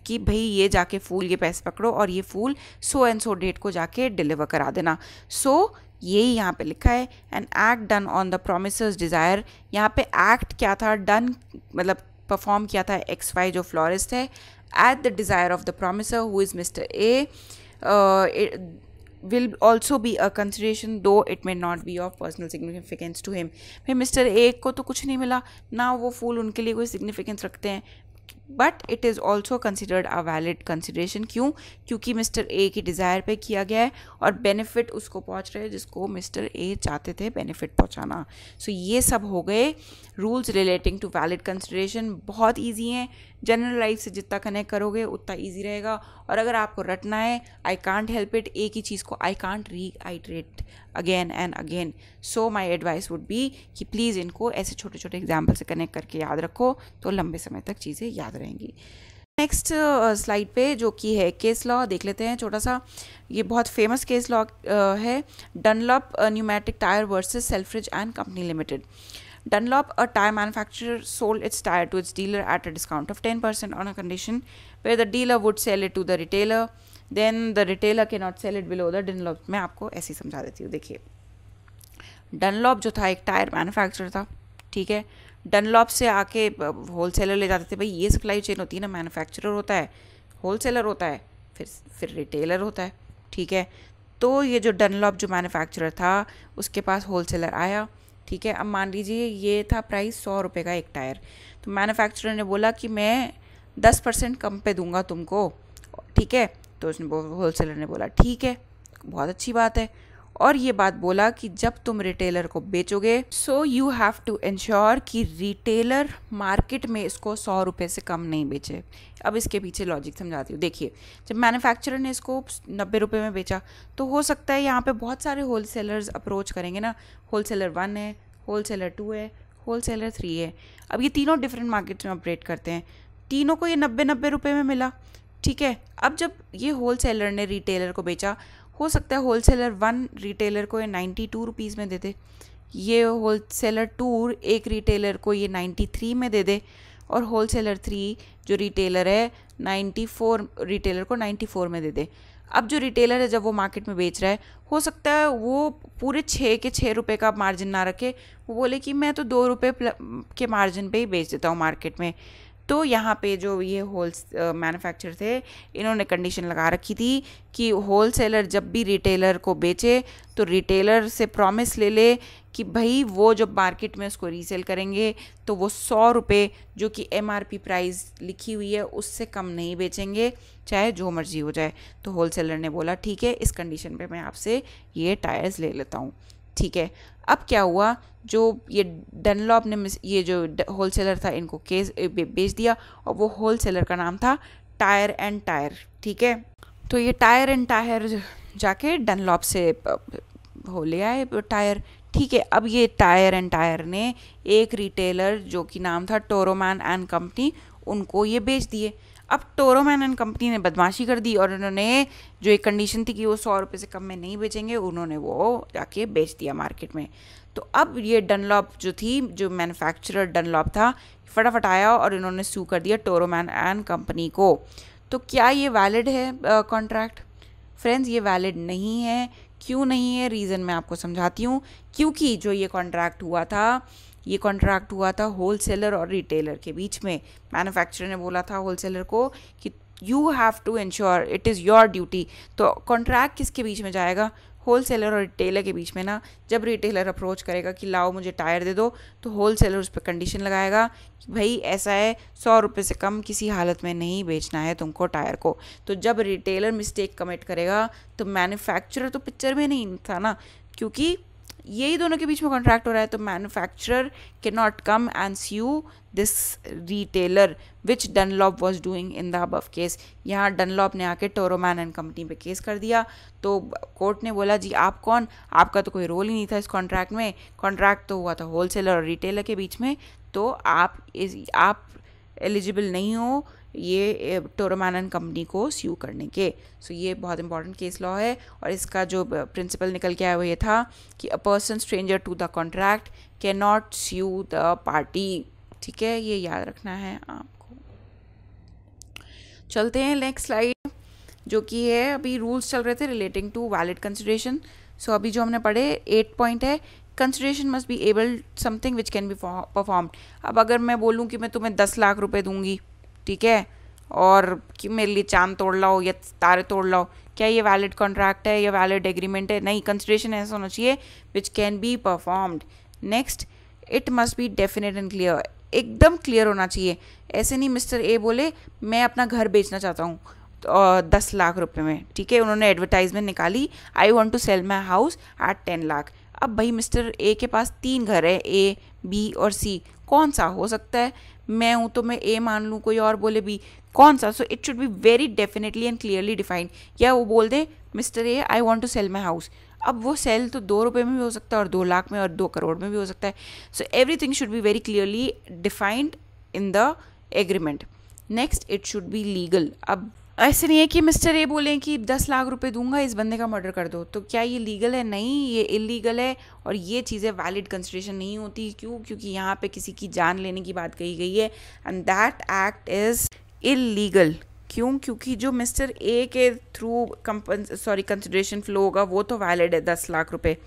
S1: कि भाई ये जाके फूल, ये पैसे पकड़ो और ये फूल सो एंड सो डेट को जाके डिलीवर करा देना। सो यही यहाँ पे लिखा है, an act done on the promisor's desire. यहाँ पे एक्ट क्या था, डन मतलब परफॉर्म किया था एक्स वाई जो फ्लोरिस्ट है, at the desire of the promiser who is Mr. A, it will also be a consideration though it may not be of personal significance to him। भाई mister A को तो कुछ नहीं मिला ना, वो फूल उनके लिए कोई सिग्निफिकेंस रखते हैं, but it is also considered a valid consideration. क्यों? क्योंकि मिस्टर ए की डिज़ायर पे किया गया है और बेनिफिट उसको पहुंच रहे हैं जिसको मिस्टर ए चाहते थे बेनिफिट पहुंचाना। सो ये सब हो गए rules relating to valid consideration. बहुत ईजी हैं, जनरल लाइफ से जितना कनेक्ट करोगे उतना ईजी रहेगा। और अगर आपको रटना है, आई कांट हेल्प इट, एक ही चीज़ को I can't reiterate again and again. So my advice would be कि प्लीज़ इनको ऐसे छोटे छोटे एग्जाम्पल से कनेक्ट करके याद रखो, तो लंबे समय तक चीज़ें याद रहेंगी। नेक्स्ट स्लाइड पे जो कि है केस लॉ, देख लेते हैं छोटा सा। ये बहुत फेमस केस लॉ है, Dunlop pneumatic tyre versus Selfridge and company limited. Dunlop, a tire manufacturer, sold its tire to its dealer at a discount of 10% on a condition where the dealer would sell it to the retailer. Then the retailer cannot sell it below the Dunlop। मैं आपको ऐसे ही समझा देती हूँ। देखिए, Dunlop जो था एक टायर मैन्युफैक्चरर था, ठीक है। Dunlop से आके होलसेलर ले जाते थे। भाई ये सप्लाई चेन होती है ना, मैन्युफैक्चरर होता है, होलसेलर होता है, फिर रिटेलर होता है, ठीक है। तो ये जो Dunlop जो मैन्युफैक्चरर था उसके पास होलसेलर आया, ठीक है। अब मान लीजिए ये था प्राइस 100 रुपये का एक टायर, तो मैन्युफैक्चरर ने बोला कि मैं 10% कम पे दूंगा तुमको, ठीक है। तो उसने होलसेलर ने बोला ठीक है, बहुत अच्छी बात है। और ये बात बोला कि जब तुम रिटेलर को बेचोगे, so you have to ensure कि रिटेलर मार्केट में इसको 100 रुपये से कम नहीं बेचे। अब इसके पीछे लॉजिक समझाती हूँ। देखिए, जब मैन्युफैक्चरर ने इसको 90 रुपये में बेचा, तो हो सकता है यहाँ पे बहुत सारे होलसेलर्स अप्रोच करेंगे ना। होलसेलर 1 है, होलसेलर 2 है, होलसेलर 3 है। अब ये तीनों डिफरेंट मार्केट्स में ऑपरेट करते हैं, तीनों को ये 90 रुपये में मिला, ठीक है। अब जब ये होलसेलर ने रिटेलर को बेचा, हो सकता है होलसेलर 1 रिटेलर को ये 92 रुपीज़ में दे दे, ये होलसेलर 2 एक रिटेलर को ये 93 में दे दे, और होलसेलर 3 जो रिटेलर है 94 रिटेलर को 94 में दे दे। अब जो रिटेलर है जब वो मार्केट में बेच रहा है, हो सकता है वो पूरे 6 रुपये का मार्जिन ना रखे, वो बोले कि मैं तो 2 रुपये के मार्जिन पे ही बेच देता हूँ मार्केट में। तो यहाँ पे जो ये मैन्युफैक्चरर थे, इन्होंने कंडीशन लगा रखी थी कि होलसेलर जब भी रिटेलर को बेचे तो रिटेलर से प्रॉमिस ले ले कि भाई वो जब मार्केट में उसको रीसेल करेंगे तो वो 100 रुपये जो कि MRP प्राइस लिखी हुई है उससे कम नहीं बेचेंगे, चाहे जो मर्जी हो जाए। तो होलसेलर ने बोला ठीक है, इस कंडीशन पे मैं आपसे ये टायर्स ले लेता हूँ, ठीक है। अब क्या हुआ, जो ये डनलॉप ने ये जो होलसेलर था इनको केस बेच दिया, और वो होलसेलर का नाम था टायर एंड टायर, ठीक है। तो ये टायर एंड टायर जाके डनलॉप से हो ले आए टायर, ठीक है। अब ये टायर एंड टायर ने एक रिटेलर जो कि नाम था टोरोमैन एंड कंपनी, उनको ये बेच दिए। अब टोरोमैन एंड कंपनी ने बदमाशी कर दी और उन्होंने जो एक कंडीशन थी कि वो 100 रुपये से कम में नहीं बेचेंगे, उन्होंने वो जाके बेच दिया मार्केट में। तो अब ये डनलॉप जो थी, जो मैन्युफैक्चरर डनलॉप था, फटाफट आया और इन्होंने सू कर दिया टोरोमैन एंड कंपनी को। तो क्या ये वैलिड है कॉन्ट्रैक्ट? फ्रेंड्स, ये वैलिड नहीं है। क्यों नहीं है? रीज़न मैं आपको समझाती हूँ। क्योंकि जो ये कॉन्ट्रैक्ट हुआ था होलसेलर और रिटेलर के बीच में। मैन्युफैक्चरर ने बोला था होलसेलर को कि you have to ensure, it is your duty. तो कॉन्ट्रैक्ट किसके बीच में जाएगा? होलसेलर और रिटेलर के बीच में ना। जब रिटेलर अप्रोच करेगा कि लाओ मुझे टायर दे दो, तो होलसेलर उस पर कंडीशन लगाएगा कि भाई ऐसा है, 100 रुपये से कम किसी हालत में नहीं बेचना है तुमको टायर को। तो जब रिटेलर मिस्टेक कमिट करेगा तो मैन्युफैक्चरर तो पिक्चर में नहीं था ना, क्योंकि यही दोनों के बीच में कॉन्ट्रैक्ट हो रहा है। तो manufacturer can not come and sue this retailer which Dunlop was doing in the above case. यहाँ डनलॉप ने आके टोरोमैन एंड कंपनी पे केस कर दिया। तो कोर्ट ने बोला जी आप कौन, आपका तो कोई रोल ही नहीं था इस कॉन्ट्रैक्ट में, कॉन्ट्रैक्ट तो हुआ था होलसेलर और रिटेलर के बीच में, तो आप एलिजिबल नहीं हो ये टोरोमैन एंड कंपनी को स्यू करने के। सो ये बहुत इंपॉर्टेंट केस लॉ है और इसका जो प्रिंसिपल निकल के आया वो ये था कि a person stranger to the contract can not sue the party, ठीक है, ये याद रखना है आपको। चलते हैं नेक्स्ट स्लाइड, जो कि है अभी रूल्स चल रहे थे रिलेटिंग टू वैलिड कंसिडरेशन। सो अभी जो हमने पढ़े 8 पॉइंट है, consideration must be able something which can be performed. अब अगर मैं बोलूँ कि मैं तुम्हें 10 लाख रुपए दूंगी, ठीक है, और कि मेरे लिए चांद तोड़ लाओ या तारे तोड़ लाओ, क्या ये वैलिड कॉन्ट्रैक्ट है या वैलिड एग्रीमेंट है? नहीं, कंसिडरेशन ऐसा होना चाहिए विच can be performed. Next, it must be definite and clear, एकदम क्लियर होना चाहिए। ऐसे नहीं मिस्टर ए बोले मैं अपना घर बेचना चाहता हूँ 10 लाख रुपए में, ठीक है, उन्होंने एडवर्टाइजमेंट निकाली, I want to sell my house at 10 lakh. अब भाई मिस्टर ए के पास 3 घर है, ए बी और सी, कौन सा हो सकता है? मैं हूँ तो मैं ए मान लूँ, कोई और बोले बी, कौन सा? So it should be very definitely and clearly defined. या वो बोल दे mister A I want to sell my house, अब वो सेल तो 2 रुपये में भी हो सकता है और 2 लाख में और 2 करोड़ में भी हो सकता है। So everything should be very clearly defined in the agreement. Next, it should be legal. अब ऐसे नहीं है कि मिस्टर ए बोलें कि 10 लाख रुपए दूंगा, इस बंदे का मर्डर कर दो, तो क्या ये लीगल है? नहीं, ये इलीगल है और ये चीज़ें वैलिड कंसिडरेशन नहीं होती। क्यों? क्योंकि यहाँ पे किसी की जान लेने की बात कही गई है and that act is illegal. क्यों? क्योंकि जो मिस्टर ए के थ्रू कंसिडरेशन फ्लो होगा वो तो वैलिड है 10 लाख रुपए,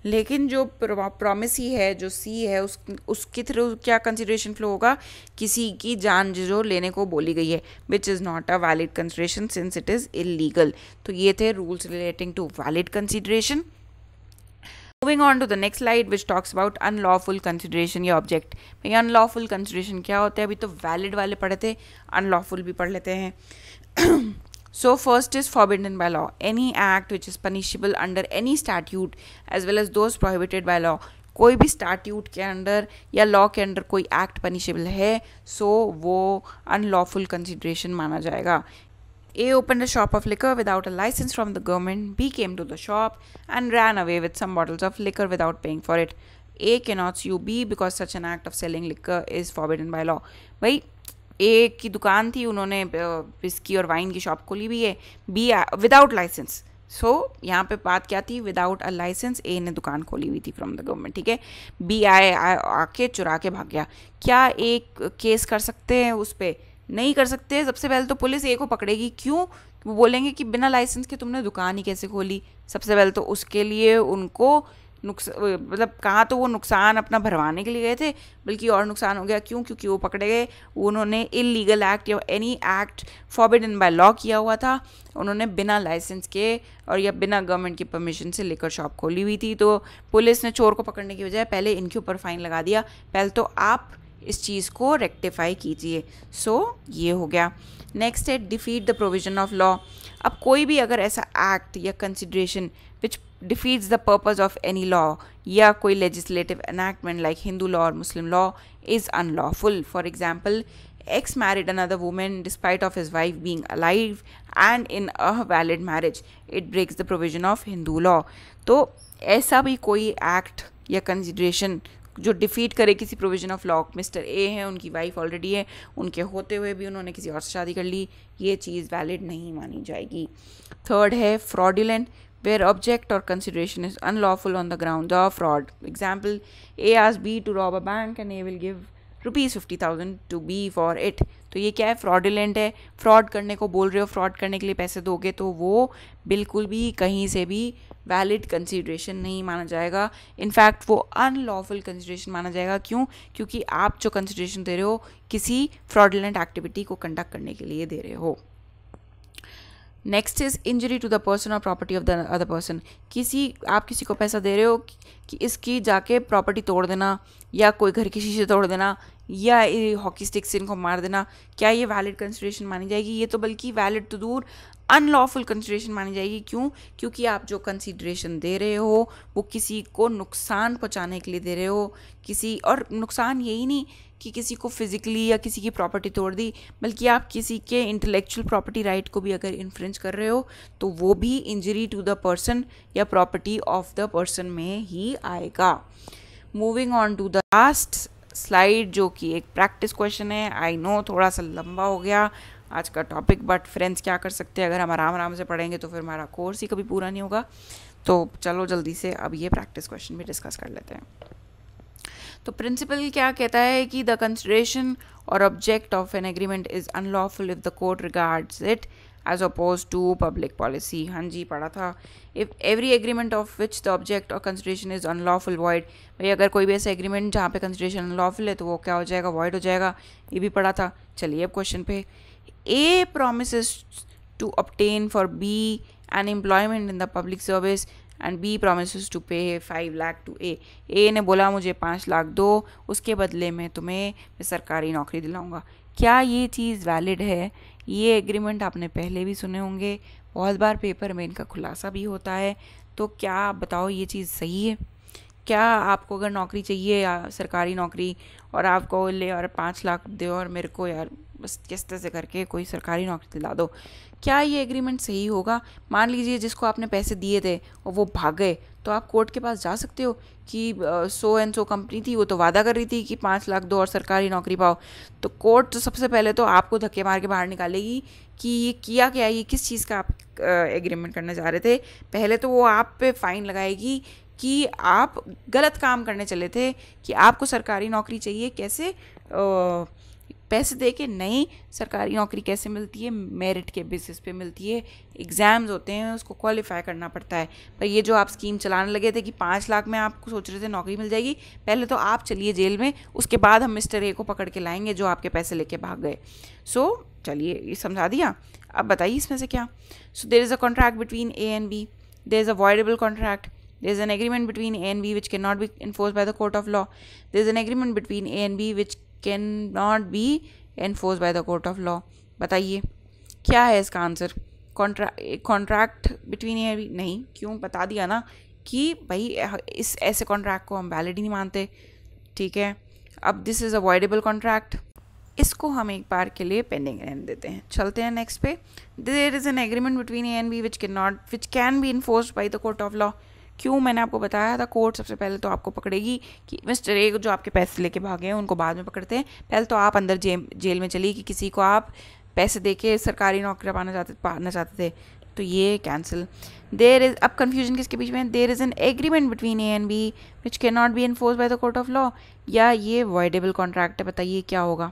S1: लेकिन जो प्रॉमिसी है, जो सी है, उसके थ्रू क्या कंसिडरेशन फ्लो होगा? किसी की जान जो लेने को बोली गई है, which is not a valid consideration since it is illegal. तो ये थे rules relating to valid consideration. Moving on to the next slide which talks about unlawful consideration या ऑब्जेक्ट। भाई अनलॉफुल कंसिडरेशन क्या होता है? अभी तो वैलिड वाले पढ़े थे, अनलॉफुल भी पढ़ लेते हैं। So first is forbidden by law, any act which is punishable under any statute as well as those prohibited by law। कोई भी स्टैट्यूट के अंडर या लॉ के अंडर कोई एक्ट पनिशेबल है, सो वो अनलॉफुल कंसिडरेशन माना जाएगा। A opened a shop of liquor without a license from the government. B came to the shop and ran away with some bottles of liquor without paying for it. A cannot sue B because such an act of selling liquor is forbidden by law। भाई ए की दुकान थी, उन्होंने whisky और wine की shop खोली भी है, बी विदाउट लाइसेंस। सो यहाँ पे बात क्या थी? विदाउट अ लाइसेंस ए ने दुकान खोली हुई थी फ्रॉम द गवर्नमेंट, ठीक है। बी आके चुरा के भाग गया। क्या एक केस कर सकते हैं उस पर? नहीं कर सकते। सबसे पहले तो पुलिस ए को पकड़ेगी। क्यों? वो बोलेंगे कि बिना लाइसेंस के तुमने दुकान ही कैसे खोली। सबसे पहले तो उसके लिए उनको मतलब कहाँ तो वो नुकसान अपना भरवाने के लिए गए थे, बल्कि और नुकसान हो गया। क्यों? क्योंकि वो पकड़े गए, उन्होंने इलीगल एक्ट या any act forbidden by law किया हुआ था। उन्होंने बिना लाइसेंस के और या बिना गवर्नमेंट की परमिशन से लिकर शॉप खोली हुई थी। तो पुलिस ने चोर को पकड़ने की बजाय पहले इनके ऊपर फाइन लगा दिया। पहले तो आप इस चीज़ को रेक्टिफाई कीजिए। सो ये हो गया। नेक्स्ट है defeat the provision of law. अब कोई भी अगर ऐसा एक्ट या consideration which defeats the purpose of any law या कोई legislative enactment like Hindu law or Muslim law is unlawful. For example, X married another woman despite of his wife being alive and in a valid marriage. It breaks the provision of Hindu law. तो ऐसा भी कोई act या consideration जो defeat करे किसी provision of law, mister A हैं, उनकी वाइफ ऑलरेडी है, उनके होते हुए भी उन्होंने किसी और से शादी कर ली, ये चीज़ वैलिड नहीं मानी जाएगी. थर्ड है fraudulent, where object or consideration is unlawful on the grounds of fraud. Example, A asks B to rob a bank and A will give rupees 50,000 to B for it. तो ये क्या है? Fraudulent है. Fraud करने को बोल रहे हो, फ्रॉड करने के लिए पैसे दोगे तो वो बिल्कुल भी कहीं से भी वैलिड कंसिडरेशन नहीं माना जाएगा. इनफैक्ट वो अनलॉफुल कंसिडरेशन माना जाएगा. क्यों? क्योंकि आप जो कंसिडरेशन दे रहे हो किसी फ्रॉडुलेंट एक्टिविटी को कंडक्ट करने के लिए दे रहे हो. Next is injury to the person और property of the other person. आप किसी को पैसा दे रहे हो कि इसकी जाके प्रॉपर्टी तोड़ देना, या कोई घर की शीशे तोड़ देना, या हॉकी स्टिक से इनको मार देना. क्या ये वैलिड कंसिडरेशन मानी जाएगी? ये तो बल्कि वैलिड तो दूर, अनलॉफुल कंसिडरेशन मानी जाएगी. क्यों? क्योंकि आप जो कंसिडरेशन दे रहे हो वो किसी को नुकसान पहुंचाने के लिए दे रहे हो. और नुकसान यही नहीं कि किसी को फिजिकली या किसी की प्रॉपर्टी तोड़ दी, बल्कि आप किसी के इंटेलेक्चुअल प्रॉपर्टी राइट को भी अगर इन्फ्रिंज कर रहे हो तो वो भी इंजरी टू द पर्सन या प्रॉपर्टी ऑफ द पर्सन में ही आएगा. Moving on to the last slide, जो कि एक प्रैक्टिस क्वेश्चन है. आई नो थोड़ा सा लंबा हो गया आज का टॉपिक, बट फ्रेंड्स क्या कर सकते हैं, अगर हम आराम आराम से पढ़ेंगे तो फिर हमारा कोर्स ही कभी पूरा नहीं होगा. तो चलो जल्दी से अब ये प्रैक्टिस क्वेश्चन भी डिस्कस कर लेते हैं. तो प्रिंसिपल क्या कहता है कि द कंसिडरेशन और object of an agreement is unlawful if the court regards it as oppose to public policy. हाँ जी, पढ़ा था. If every agreement of which the object और कंसिडरेशन इज अनलॉफुल वॉइड. भाई अगर कोई भी ऐसा एग्रीमेंट जहाँ पे कंसिडरेशन अनलॉफुल है तो वो क्या हो जाएगा? वॉइड हो जाएगा. ये भी पढ़ा था. चलिए अब क्वेश्चन पे. A promises to obtain for B an employment in the public service and B promises to pay 5 lakh to A. A ने बोला मुझे 5 लाख दो, उसके बदले में मैं सरकारी नौकरी दिलाऊंगा. क्या ये चीज़ वैलिड है? ये एग्रीमेंट आपने पहले भी सुने होंगे, बहुत बार पेपर में इनका खुलासा भी होता है. तो क्या आप बताओ ये चीज़ सही है? क्या आपको अगर नौकरी चाहिए या सरकारी नौकरी, और आपको ले और 5 लाख दो और मेरे को यार बस किस तरह से करके कोई सरकारी नौकरी दिला दो, क्या ये एग्रीमेंट सही होगा? मान लीजिए जिसको आपने पैसे दिए थे और वो भाग गए, तो आप कोर्ट के पास जा सकते हो कि सो एंड सो कंपनी थी, वो तो वादा कर रही थी कि 5 लाख दो और सरकारी नौकरी पाओ. तो कोर्ट तो सबसे पहले तो आपको धक्के मार के बाहर निकालेगी कि ये किया क्या, ये किस चीज़ का आप एग्रीमेंट करने जा रहे थे. पहले तो वो आप पे फाइन लगाएगी कि आप गलत काम करने चले थे, कि आपको सरकारी नौकरी चाहिए. कैसे? पैसे दे के नहीं. सरकारी नौकरी कैसे मिलती है? मेरिट के बेसिस पे मिलती है. एग्ज़ाम्स होते हैं, उसको क्वालिफाई करना पड़ता है. पर ये जो आप स्कीम चलाने लगे थे कि 5 लाख में आपको सोच रहे थे नौकरी मिल जाएगी, पहले तो आप चलिए जेल में, उसके बाद हम मिस्टर ए को पकड़ के लाएंगे जो आपके पैसे लेके भाग गए. सो चलिए ये समझा दिया. अब बताइए इसमें से क्या. So there is a contract between A and B. There is a voidable contract. There is an agreement between A and B which cannot be enforced by the court of law. There is an agreement between A and B which cannot be enforced by the court of law. बताइए क्या है इसका answer? Contract between A and B नहीं. क्यों? बता दिया ना कि भाई इस ऐसे कॉन्ट्रैक्ट को हम वैलिड ही नहीं मानते. ठीक है. अब दिस इज़ अवॉइडेबल कॉन्ट्रैक्ट, इसको हम एक बार के लिए पेंडिंग रहने देते हैं. चलते हैं नेक्स्ट पे. There is an agreement between A and B which can be enforced by the court of law. क्यों? मैंने आपको बताया था कोर्ट सबसे पहले तो आपको पकड़ेगी कि मिस्टर ए जो आपके पैसे लेके भागे हैं उनको बाद में पकड़ते हैं. पहले तो आप अंदर जेल में चलिए कि किसी को आप पैसे देके सरकारी नौकरी पाना चाहते थे. तो ये कैंसिल. देयर इज, अब कन्फ्यूजन किसके बीच में? There is an agreement between A and B which can not be enforce by the court of law, या ये वॉइडेबल कॉन्ट्रैक्ट है. बताइए क्या होगा.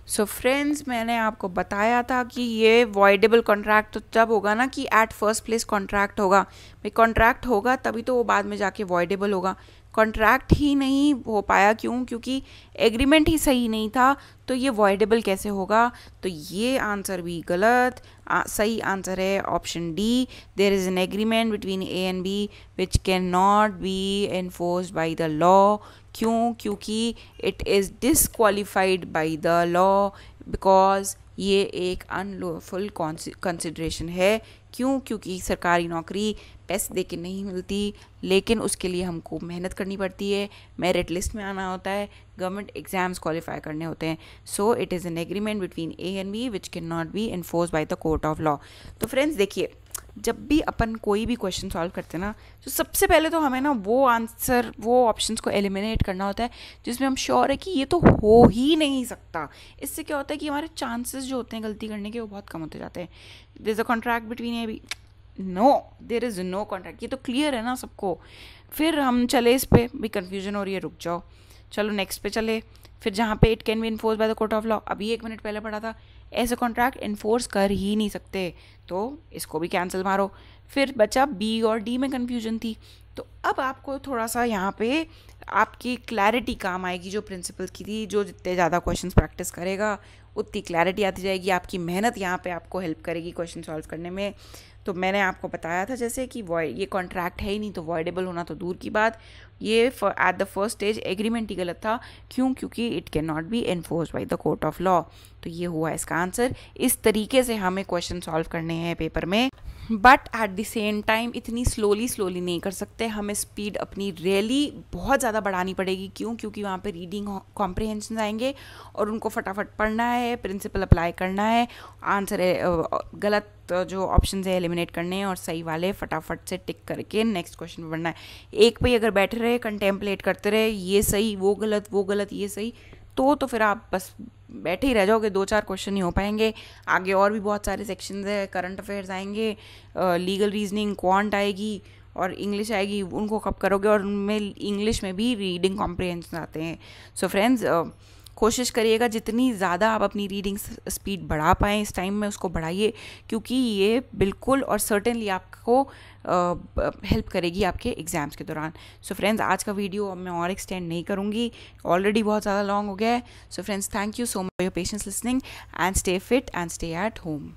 S1: सो फ्रेंड्स, मैंने आपको बताया था कि ये वॉइडेबल कॉन्ट्रैक्ट तो तब होगा ना कि एट फर्स्ट प्लेस कॉन्ट्रैक्ट होगा. भाई कॉन्ट्रैक्ट होगा तभी तो वो बाद में जाके वॉइडेबल होगा. कॉन्ट्रैक्ट ही नहीं हो पाया. क्यों? क्योंकि एग्रीमेंट ही सही नहीं था, तो ये वॉइडेबल कैसे होगा? तो ये आंसर भी गलत. सही आंसर है option D. There is an agreement between A and B which can not be enforced by the law. क्यों? क्योंकि it is disqualified by the law because ये एक अनलॉफुल कंसिडरेशन है. क्यों? क्योंकि सरकारी नौकरी पैसे दे के नहीं मिलती, लेकिन उसके लिए हमको मेहनत करनी पड़ती है, मेरिट लिस्ट में आना होता है, गवर्नमेंट एग्जाम्स क्वालिफाई करने होते हैं. So it is an agreement between A and B which can not be enforce by the court of law. तो फ्रेंड्स देखिए, जब भी अपन कोई भी क्वेश्चन सॉल्व करते हैं ना, तो सबसे पहले तो हमें ना वो ऑप्शंस को एलिमिनेट करना होता है जिसमें हम श्योर है कि ये तो हो ही नहीं सकता. इससे क्या होता है कि हमारे चांसेस जो होते हैं गलती करने के वो बहुत कम होते जाते हैं. There is a contract between A B. No, there is no contract. ये तो क्लियर है ना सबको. फिर हम चले इस पे भी कन्फ्यूजन हो रही है, रुक जाओ, चलो नेक्स्ट पे चले. फिर जहाँ पे it can be enforce by the court of law, अभी 1 मिनट पहले पढ़ा था, ऐसे कॉन्ट्रैक्ट इन्फोर्स कर ही नहीं सकते, तो इसको भी कैंसिल मारो. फिर बचा बी और डी में कन्फ्यूजन थी. तो अब आपको थोड़ा सा यहाँ पे आपकी क्लैरिटी काम आएगी जो प्रिंसिपल्स की थी. जो जितने ज़्यादा क्वेश्चंस प्रैक्टिस करेगा उतनी क्लैरिटी आती जाएगी. आपकी मेहनत यहाँ पे आपको हेल्प करेगी क्वेश्चन सॉल्व करने में. तो मैंने आपको बताया था जैसे कि ये कॉन्ट्रैक्ट है ही नहीं, तो वॉइडेबल होना तो दूर की बात, ये at the first stage agreement ही गलत था. क्योंकि it can not be enforce by the court of law. तो ये हुआ इसका आंसर. इस तरीके से हमें क्वेश्चन सॉल्व करने हैं पेपर में, but at the same time इतनी स्लोली नहीं कर सकते. हमें स्पीड अपनी रियली बहुत ज़्यादा बढ़ानी पड़ेगी. क्योंकि वहाँ पे रीडिंग कॉम्प्रिहेंशन आएंगे और उनको फटाफट पढ़ना है, प्रिंसिपल अप्लाई करना है, आंसर गलत जो ऑप्शन है एलिमिनेट करने हैं और सही वाले फटाफट से टिक करके नेक्स्ट क्वेश्चन में बढ़ना है. एक पे अगर बैठे रहे, कंटेम्पलेट करते रहे, ये सही वो गलत ये सही, तो फिर आप बस बैठे ही रह जाओगे. 2-4 क्वेश्चन नहीं हो पाएंगे. आगे और भी बहुत सारे सेक्शंस है, करंट अफेयर्स आएंगे, लीगल रीजनिंग, क्वांट आएगी और इंग्लिश आएगी. उनको कब करोगे? और उनमें इंग्लिश में भी रीडिंग कॉम्प्रिहेंशन आते हैं. सो फ्रेंड्स, कोशिश करिएगा जितनी ज़्यादा आप अपनी रीडिंग स्पीड बढ़ा पाएँ इस टाइम में, उसको बढ़ाइए, क्योंकि ये बिल्कुल और सर्टेनली आपको हेल्प करेगी आपके एग्ज़ाम्स के दौरान. सो फ्रेंड्स, आज का वीडियो अब मैं और एक्सटेंड नहीं करूँगी, ऑलरेडी बहुत ज़्यादा लॉन्ग हो गया है. So friends, thank you so much for your patience listening and stay fit and stay at home.